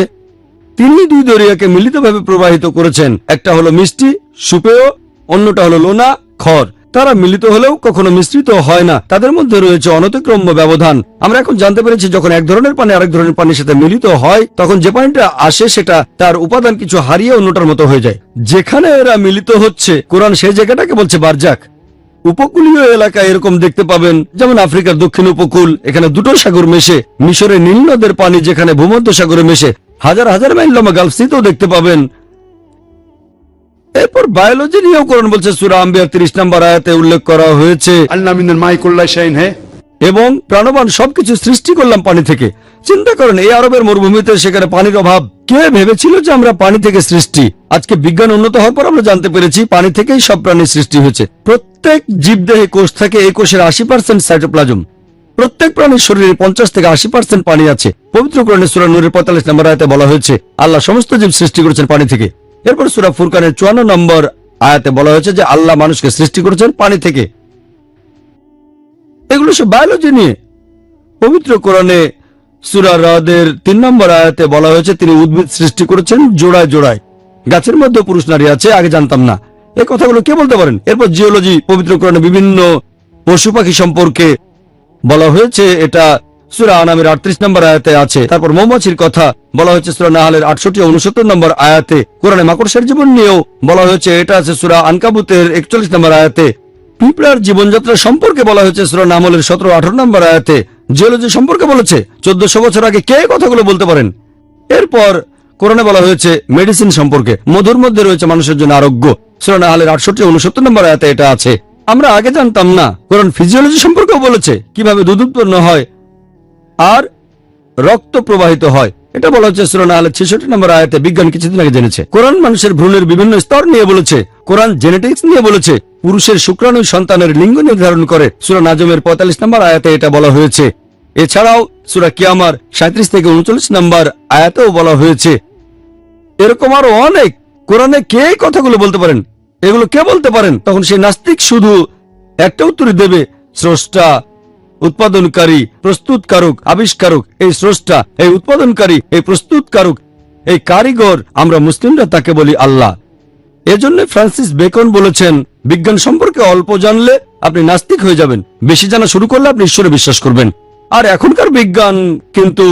Speaker 6: তিনি দুই দরিয়াকে মিলিতভাবে প্রবাহিত করেছেন, একটা হলো মিষ্টি সুপেয়, অন্যটা হলো লোনা খর। তারা মিলিত হলেও কখনো মিশ্রিত হয় না, তাদের মধ্যে রয়েছে অনতিক্রম্য ব্যবধান। আমরা এখন জানতে পেরেছি যখন এক ধরনের পানি আরেক ধরনের পানির সাথে মিলিত হয় তখন যে পানিটা আসে সেটা তার উপাদান কিছু হারিয়ে অন্যটার মতো হয়ে যায়। যেখানে এরা মিলিত হচ্ছে কোরআন সেই জায়গাটাকে বলছে বারজাক। উপকূলীয় এলাকায় এরকম দেখতে পাবেন, যেমন আফ্রিকার দক্ষিণ উপকূল, এখানে দুটো সাগর মেশে, মিশরের নীল নদের পানি যেখানে ভূমধ্য সাগরে মেশে, হাজার হাজার মাইল লম্বা গালফ সিতেও দেখতে পাবেন। এরপর বায়োলজি নিয়েও কোরআন বলছে, সূরা আম্বিয়ার 30 নম্বর আয়াতে উল্লেখ করা হয়েছে, এবং প্রাণবান সবকিছু সৃষ্টি করলাম পানি থেকে। চিন্তা করেন, এই আরবের মরুভূমিতে সেখানে পানির অভাব, কে ভেবেছিল যে আমরা পানি থেকে সৃষ্টি? আজকে বিজ্ঞান উন্নত হওয়ার পর আমরা জানতে পেরেছি পানি থেকেই সব প্রাণীর সৃষ্টি হয়েছে। প্রত্যেক জীবদেহে কোষ থাকে, এই কোষের 80% সাইটোপ্লাজম। প্রত্যেক প্রাণীর শরীরে 50 থেকে 80% পানি আছে। পবিত্র কোরআনে সূরা নূরের 45 নম্বর আয়াতে বলা হয়েছে আল্লাহ সমস্ত জীব সৃষ্টি করেছেন পানি থেকে। এরপর সূরা ফুরকানের 54 নম্বর আয়াতে বলা হয়েছে যে আল্লাহ মানুষকে সৃষ্টি করেছেন পানি থেকে। এগুলো সব বায়োলজি নিয়ে। পবিত্র কোরআনে সূরা রাদের 3 নম্বর আয়াতে বলা হয়েছে তিনি উদ্ভিদ সৃষ্টি করেছেন জোড়ায় জোড়ায়। গাছের মধ্যে পুরুষ নারী আছে, আগে জানতাম না। এই কথাগুলো কে বলতে পারেন? এরপর জিওলজি, পবিত্র কোরআনে বিভিন্ন পশু পাখি সম্পর্কে বলা হয়েছে, এটা সূরা আনামের 38 নম্বর আয়াতে আছে। তারপর মৌমাছির কথা বলা হয়েছে সূরা নাহলের 68 ও 69 নম্বর আয়াতে। কোরআনে মাকড়সার জীবন নিয়েও বলা হয়েছে, এটা আছে সূরা আনকাবুতের 41 নম্বর আয়াতে। পিঁপড়ার জীবনযাত্রা সম্পর্কে বলা হয়েছে সূরা নামলের 17-18 নম্বর আয়াতে। জিওলজি সম্পর্কে বলেছে 1400 বছর আগে। কে কথাগুলো বলতে পারেন? এরপর কোরআনে বলা হয়েছে মেডিসিন সম্পর্কে, মধুর মধ্যে রয়েছে মানুষের জন্য আরোগ্য। সূরা নাহলের 68-69 নম্বর আয়াতে এটা আছে। আমরা আগে জানতাম না। কোরআন ফিজিওলজি সম্পর্কেও বলেছে কিভাবে দুধ উৎপন্ন হয় আর রক্ত প্রবাহিত হয়। এটা বলা হচ্ছে সূরা নাহলের 66 নম্বর আয়াতে। বিজ্ঞান কিছুদিন আগে জেনেছে। কোরআন মানুষের ভ্রূণের বিভিন্ন স্তর নিয়ে বলেছে। কোরআন জেনেটিক্স নিয়ে বলেছে। পুরুষের শুক্রাণু সন্তানের লিঙ্গ নির্ধারণ করে। সূরা নাজমের 45 নম্বর আয়াতে এটা বলা হয়েছে। এছাড়াও সূরা কিয়ামার 37 থেকে 39 নম্বর আয়াতেও বলা হয়েছে। এরকম আরো অনেক। কোরআনে কে এই কথাগুলো বলতে পারেন? এগুলো কে বলতে পারেন? তখন সেই নাস্তিক শুধু একটা উত্তরই দেবে, স্রষ্টা, উৎপাদনকারী, প্রস্তুতকারক, আবিষ্কারক। এই স্রষ্টা, এই উৎপাদনকারী, এই প্রস্তুতকারক, এই কারিগর, আমরা মুসলিমরা তাকে বলি আল্লাহ। এজন্য ফ্রান্সিস বেকন বলেছেন, বিজ্ঞান সম্পর্কে অল্প জানলে আপনি নাস্তিক হয়ে যাবেন, বেশি জানা শুরু করলে আপনি ঈশ্বরে বিশ্বাস করবেন। আর এখনকার বিজ্ঞান কিন্তু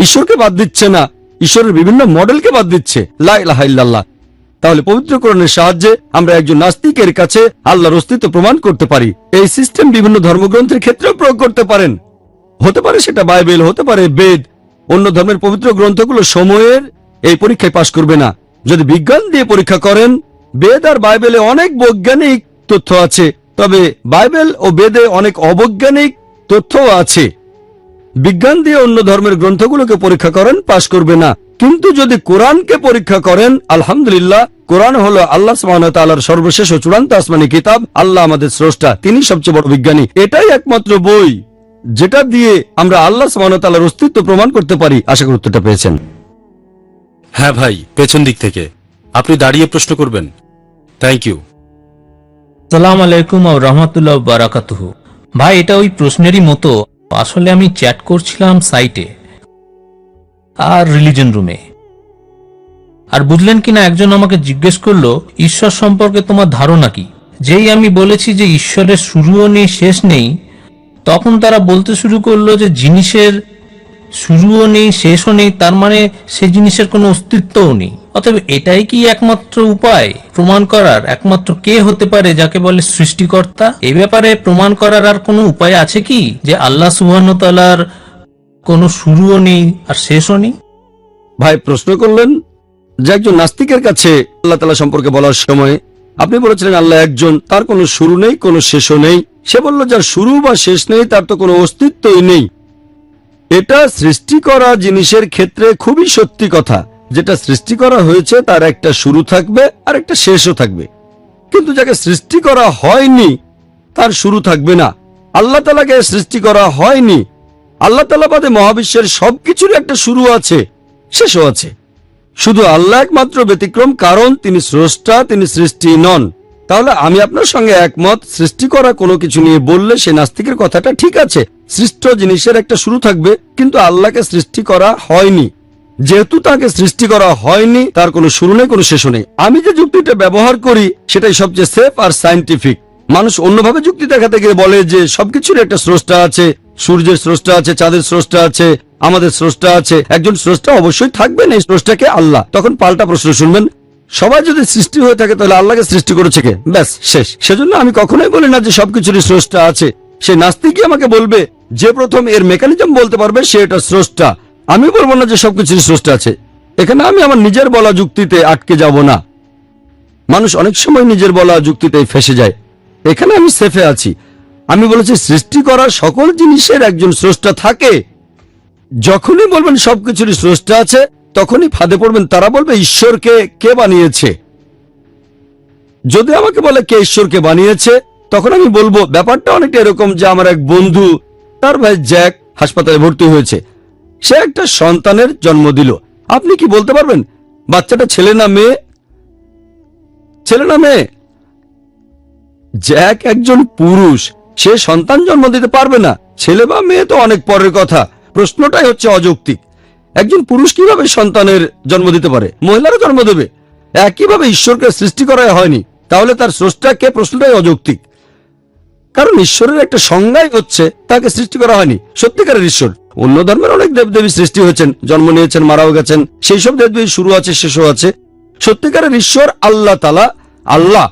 Speaker 6: ঈশ্বরকে বাদ দিচ্ছে না, ঈশ্বরের বিভিন্ন মডেলকে বাদ দিচ্ছে। লা ইলাহা ইল্লাল্লাহ। তাহলে পবিত্র কোরআনের সাহায্যে আমরা একজন নাস্তিকের কাছে আল্লাহর অস্তিত্ব প্রমাণ করতে পারি। এই সিস্টেম বিভিন্ন ধর্মগ্রন্থের ক্ষেত্রেও প্রয়োগ করতে পারেন। হতে পারে সেটা বাইবেল, হতে পারে বেদ। অন্য ধর্মের পবিত্র গ্রন্থগুলো সময়ের এই পরীক্ষায় পাশ করবে না। যদি বিজ্ঞান দিয়ে পরীক্ষা করেন, বেদ আর বাইবেলে অনেক বৈজ্ঞানিক তথ্য আছে, তবে বাইবেল ও বেদে অনেক অবৈজ্ঞানিক তথ্যও আছে। বিজ্ঞান দিয়ে অন্য ধর্মের গ্রন্থগুলোকে পরীক্ষা করেন, পাশ করবে না। কিন্তু যদি কোরআনকে পরীক্ষা করেন, আলহামদুলিল্লাহ, কোরআন হলো আল্লাহ সুবহানাহু ওয়া তাআলার সর্বশেষ ও চূড়ান্ত আসমানী কিতাব। আল্লাহ আমাদের স্রষ্টা, তিনি সবচেয়ে বড় বিজ্ঞানী। এটাই একমাত্র বই যেটা দিয়ে আমরা আল্লাহ সুবহানাহু ওয়া তাআলার অস্তিত্ব প্রমাণ করতে পারি। আশা করি উত্তরটা পেয়েছেন।
Speaker 3: হ্যাঁ ভাই, পেছন দিক থেকে আপনি দাঁড়িয়ে প্রশ্ন করবেন। Thank you.
Speaker 10: সালাম আলাইকুম ওয়া রাহমাতুল্লাহি ওয়া বারাকাতুহু। ভাই, এটা ওই প্রশ্নেরই মতো। আসলে আমি চ্যাট করছিলাম সাইটে আর রিলিজন রুমে, আর বুঝলেন কিনা একজন আমাকে জিজ্ঞেস করলো, ঈশ্বর সম্পর্কে তোমার ধারণা কি? যেই আমি বলেছি যে ঈশ্বরের শুরুও নেই শেষ নেই, তখন তারা বলতে শুরু করলো যে জিনিসের শুরুও নেই শেষও নেই, তার মানে সে জিনিসের কোনো অস্তিত্বও নেই। অতএব এটাই কি একমাত্র উপায় প্রমাণ করার? একমাত্র কে হতে পারে যাকে বলে সৃষ্টিকর্তা? এ ব্যাপারে প্রমাণ করার আর কোনো উপায় আছে কি, যে আল্লাহ সুবহানাহু ওয়া তাআলার কোনো শুরুও নেই আর শেষও নেই?
Speaker 6: ভাই প্রশ্ন করলেন যে একজন নাস্তিকের কাছে আল্লাহ তাআলা সম্পর্কে বলার সময় আপনি বলেছিলেন আল্লাহ একজন, তার কোনো শুরু নেই, কোনো শেষও নেই। সে বলল যার শুরু বা শেষ নেই তার তো কোনো অস্তিত্বই নেই। এটা সৃষ্টি করা জিনিসের ক্ষেত্রে খুবই সত্যি কথা। যেটা সৃষ্টি করা হয়েছে তার একটা শুরু থাকবে আর একটা শেষও থাকবে, কিন্তু যাকে সৃষ্টি করা হয়নি তার শুরু থাকবে না। আল্লাহ তাআলাকে সৃষ্টি করা হয়নি। আল্লাহ তাআলা বাদে মহাবিশ্বের সবকিছুর একটা শুরু আছে, শেষও আছে। শুধু আল্লাহ একমাত্র ব্যতিক্রম, কারণ তিনি স্রষ্টা, তিনি সৃষ্টি নন। তাহলে আমি আপনার সঙ্গে একমত, সৃষ্টি করা কোনো কিছু নিয়ে বললে সে নাস্তিকের কথাটা ঠিক আছে। সৃষ্ট জিনিসের একটা শুরু থাকবে, কিন্তু আল্লাহকে সৃষ্টি করা হয়নি। যেহেতু তাকে সৃষ্টি করা হয়নি, তার কোনো শুরু নেই, কোনো শেষও নেই। আমি যে যুক্তিটা ব্যবহার করি সেটাই সবচেয়ে সেফ আর সায়েন্টিফিক। মানুষ অন্যভাবে যুক্তি দেখাতে গিয়ে বলে যে সবকিছুর একটা স্রষ্টা আছে, সূর্যের স্রষ্টা আছে, চাঁদের স্রষ্টা আছে, আমাদের স্রষ্টা আছে। একজন স্রষ্টা অবশ্যই থাকবেন, এই স্রষ্টাকে আল্লাহ। তখন পাল্টা প্রশ্ন শুনবেন, সবাই যদি সৃষ্টি হয়ে থাকে তাহলে আল্লাহকে সৃষ্টি করেছে কে? ব্যাস শেষ। সেজন্য আমি কখনোই বলি না যে সবকিছুরই স্রষ্টা আছে। সে নাস্তিকই আমাকে বলবে যে প্রথম এর মেকানিজম বলতে পারবে সে এটা স্রষ্টা। আমি বলবো না যে সবকিছুরই স্রষ্টা আছে। এখানে আমি আমার নিজের বলা যুক্তিতে আটকে যাব না। মানুষ অনেক সময় নিজের বলা যুক্তিতেই ফেসে যায়। এখানে আমি সেফে আছি। আমি বলেছি সৃষ্টি করা সকল জিনিসের একজন স্রষ্টা থাকে। যখনই বলবেন সবকিছুরই স্রষ্টা আছে তখনই ফাঁদে পড়বেন। তারা বলবে ঈশ্বরকে কে বানিয়েছে। যদি আমাকে বলে কে ঈশ্বরকে বানিয়েছে, তখন আমি বলবো ব্যাপারটা অনেকটা এরকম যে আমার এক বন্ধু, তার ভাই জ্যাক হাসপাতালে ভর্তি হয়েছে। সে একটা সন্তানের জন্ম দিল। আপনি কি বলতে পারবেন বাচ্চাটা ছেলে না মেয়ে? ছেলে না মেয়ে? জ্যাক একজন পুরুষ, সে সন্তান জন্ম দিতে পারবে না। ছেলে বা মেয়ে তো অনেক পরের কথা। প্রশ্নটাই হচ্ছে অযৌক্তিক। একজন পুরুষ কিভাবে সন্তানের জন্ম দিতে পারে? মহিলারও জন্ম দেবে। একইভাবে ঈশ্বরকে সৃষ্টি করা হয়নি, তাহলে তার স্রষ্টা কে? প্রশ্নটাই অযৌক্তিক। কারণ ঈশ্বরের একটা সংজ্ঞাই হচ্ছে তাকে সৃষ্টি করা হয়নি। সত্যিকারের ঈশ্বর। অন্য ধর্মের অনেক দেবদেবী সৃষ্টি হয়েছেন, জন্ম নিয়েছেন, মারাও গেছেন। সেই সব দেবদেবী শুরু আছে, শেষও আছে। সত্যিকারের ঈশ্বর আল্লাহ তাআলা, আল্লাহ,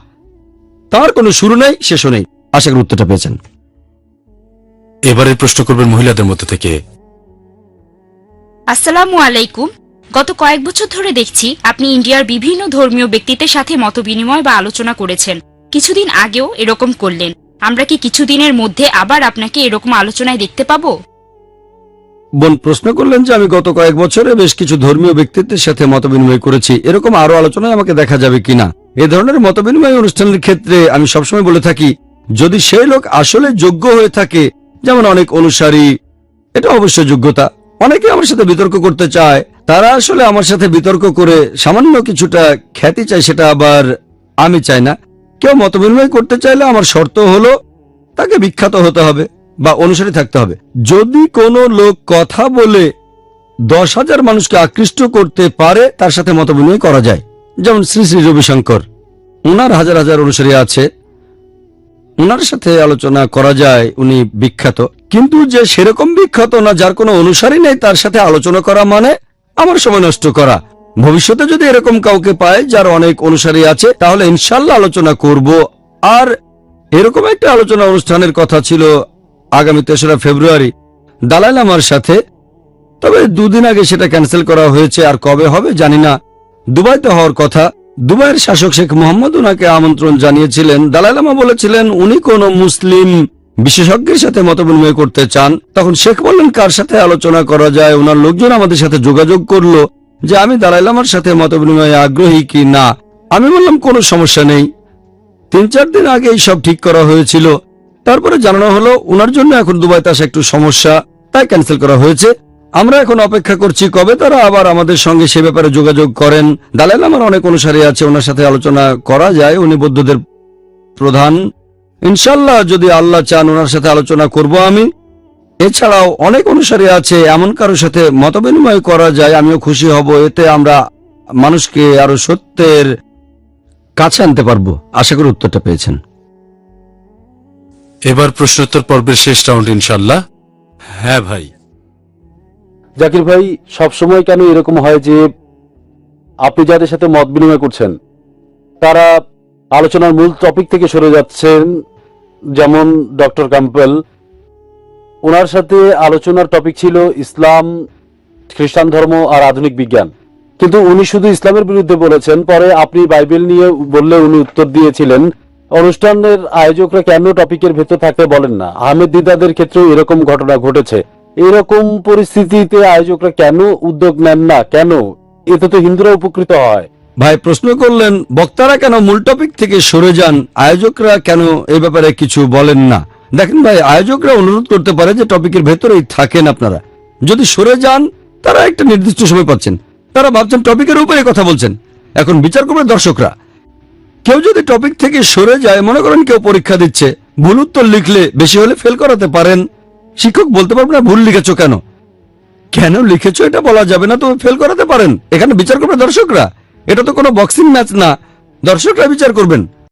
Speaker 6: তার কোনো শুরু নেই, শেষও নেই। আশা করি উত্তরটা পেয়েছেন।
Speaker 3: এবারে প্রশ্ন করবেন মহিলাদের মধ্যে থেকে।
Speaker 7: আসসালামু আলাইকুম। গত কয়েক বছর ধরে দেখছি আপনি ইন্ডিয়ার বিভিন্ন ধর্মীয় ব্যক্তিদের সাথে মতবিনিময় বা আলোচনা করেছেন। কিছুদিন আগেও এরকম করলেন। আমরা কি কিছুদিনের মধ্যে আবার আপনাকে এরকম আলোচনায় দেখতে পাবো?
Speaker 6: বোন প্রশ্ন করলেন যে আমি গত কয়েক বছরে বেশ কিছু ধর্মীয় ব্যক্তিত্বের সাথে মতবিনিময় করেছি, এরকম আরো আলোচনায় আমাকে দেখা যাবে কিনা। এ ধরনের মতবিনিময় অনুষ্ঠানের ক্ষেত্রে আমি সবসময় বলে থাকি, যদি সেই লোক আসলে যোগ্য হয়ে থাকে, যেমন অনেক অনুসারী, এটা অবশ্যই যোগ্যতা। অনেকে আমার সাথে বিতর্ক করতে চায়, তারা আসলে আমার সাথে বিতর্ক করে সামান্য কিছুটা খ্যাতি চায়, সেটা আবার আমি চাই না। কেউ মতবিনিময় করতে চাইলে আমার শর্ত হলো তাকে বিখ্যাত হতে হবে বা অনুসারী থাকতে হবে। যদি কোনো লোক কথা বলে 10,000 মানুষকে আকৃষ্ট করতে পারে, তার সাথে মতবিনিময় করা যায়। যেমন শ্রী শ্রী রবিশঙ্কর, ওনার হাজার হাজার অনুসারী আছে, ওনার সাথে আলোচনা করা যায়, উনি বিখ্যাত। কিন্তু যে সেরকম বিখ্যাত না, যার কোনো অনুসারী নেই, তার সাথে আলোচনা করা মানে আমার সময় নষ্ট করা। ভবিষ্যতে যদি এরকম কাউকে পায় যার অনেক অনুসারী আছে, তাহলে ইনশাল্লাহ আলোচনা করব। আর এরকম একটা আলোচনা অনুষ্ঠানের কথা ছিল আগামী 3রা ফেব্রুয়ারি দালাই লামার সাথে, তবে 2 দিন আগে সেটা ক্যান্সেল করা হয়েছে। আর কবে হবে জানি না। দুবাইতে হওয়ার কথা। দুবাইয়ের শাসক শেখ মোহাম্মদ ওনাকে আমন্ত্রণ জানিয়েছিলেন। দালাই লামা বলেছিলেন উনি কোনো মুসলিম বিশেষজ্ঞের সাথে মতবিনিময় করতে চান। তখন শেখ বললেন কার সাথে আলোচনা করা যায়। ওনার লোকজন আমাদের সাথে যোগাযোগ করলো যে আমি দালাই লামার সাথে মতবিনিময়ে আগ্রহী কি না। আমি বললাম কোনো সমস্যা নেই। 3-4 দিন আগে এই সব ঠিক করা হয়েছিল। তারপরে জানানো হলো ওনার জন্য এখন দুবাইতে আসা একটু সমস্যা, তাই ক্যান্সেল করা হয়েছে। আমরা এখন অপেক্ষা করছি কবে তারা আবার আমাদের সঙ্গে সে ব্যাপারে যোগাযোগ করেন। দালাই লামার অনেক অনুসারী আছে, ওনার সাথে আলোচনা করা যায়। উনি বৌদ্ধদের প্রধান। ইনশাল্লাহ যদি আল্লাহ চান ওনার সাথে আলোচনা করব আমি। এছাড়াও অনেক অনুসারী আছে, এমন কারোর সাথে মতবিনিময় করা যায়, আমিও খুশি হব। এতে আমরা মানুষকে আরো সত্যের কাছে আনতে পারবো। আশা করি উত্তরটা পেয়েছেন।
Speaker 3: এবার প্রশ্নোত্তর পর্বের শেষ রাউন্ড ইনশাল্লাহ। হ্যাঁ ভাই।
Speaker 11: জাকির ভাই, সবসময় কেন এরকম হয় যে আপনি যাদের সাথে মত বিনিময় করছেন তারা আলোচনার মূল টপিক থেকে সরে যাচ্ছেন? যেমন ডক্টর ক্যাম্পেল, ওনার সাথে আলোচনার টপিক ছিল ইসলাম, খ্রিস্টান ধর্ম আর আধুনিক বিজ্ঞান, কিন্তু উনি শুধু ইসলামের বিরুদ্ধে বলেছেন। পরে আপনি বাইবেল নিয়ে বললে উনি উত্তর দিয়েছিলেন। অনুষ্ঠানের আয়োজকরা কেন টপিকের ভেতর থাকতে বলেন না? আহমেদ দিদাদের ক্ষেত্রেও এরকম ঘটনা ঘটেছে। এরকম পরিস্থিতিতে আয়োজকরা কেন উদ্যোগ নেন না? কেন? এতে তো হিন্দুরা উপকৃত হয়।
Speaker 6: ভাই প্রশ্ন করলেন বক্তারা কেন মূল টপিক থেকে সরে যান, আয়োজকরা কেন এই ব্যাপারে কিছু বলেন না। দেখেন ভাই, আয়োজকরা অনুরোধ করতে পারে যে টপিকের ভেতরেই থাকেন আপনারা। যদি সরে যান, তারা একটা নির্দিষ্ট সময় পাচ্ছেন, তারা ভাবছেন টপিকের উপরে কথা বলছেন। এখন বিচার করবে দর্শকরা। কেউ যদি টপিক থেকে সরে যায়, মনে করেন কেউ পরীক্ষা দিচ্ছে, ভুল উত্তর লিখলে বেশি হলে ফেল করাতে পারেন। শিক্ষক বলতে পারবে না ভুল লিখেছো কেন, কেন লিখেছো এটা বলা যাবে না, তো ফেল করাতে পারেন। এখানে বিচার করবে দর্শকরা। এটা তো কোনো বক্সিং ম্যাচ না, দর্শকরা বিচার করবেন।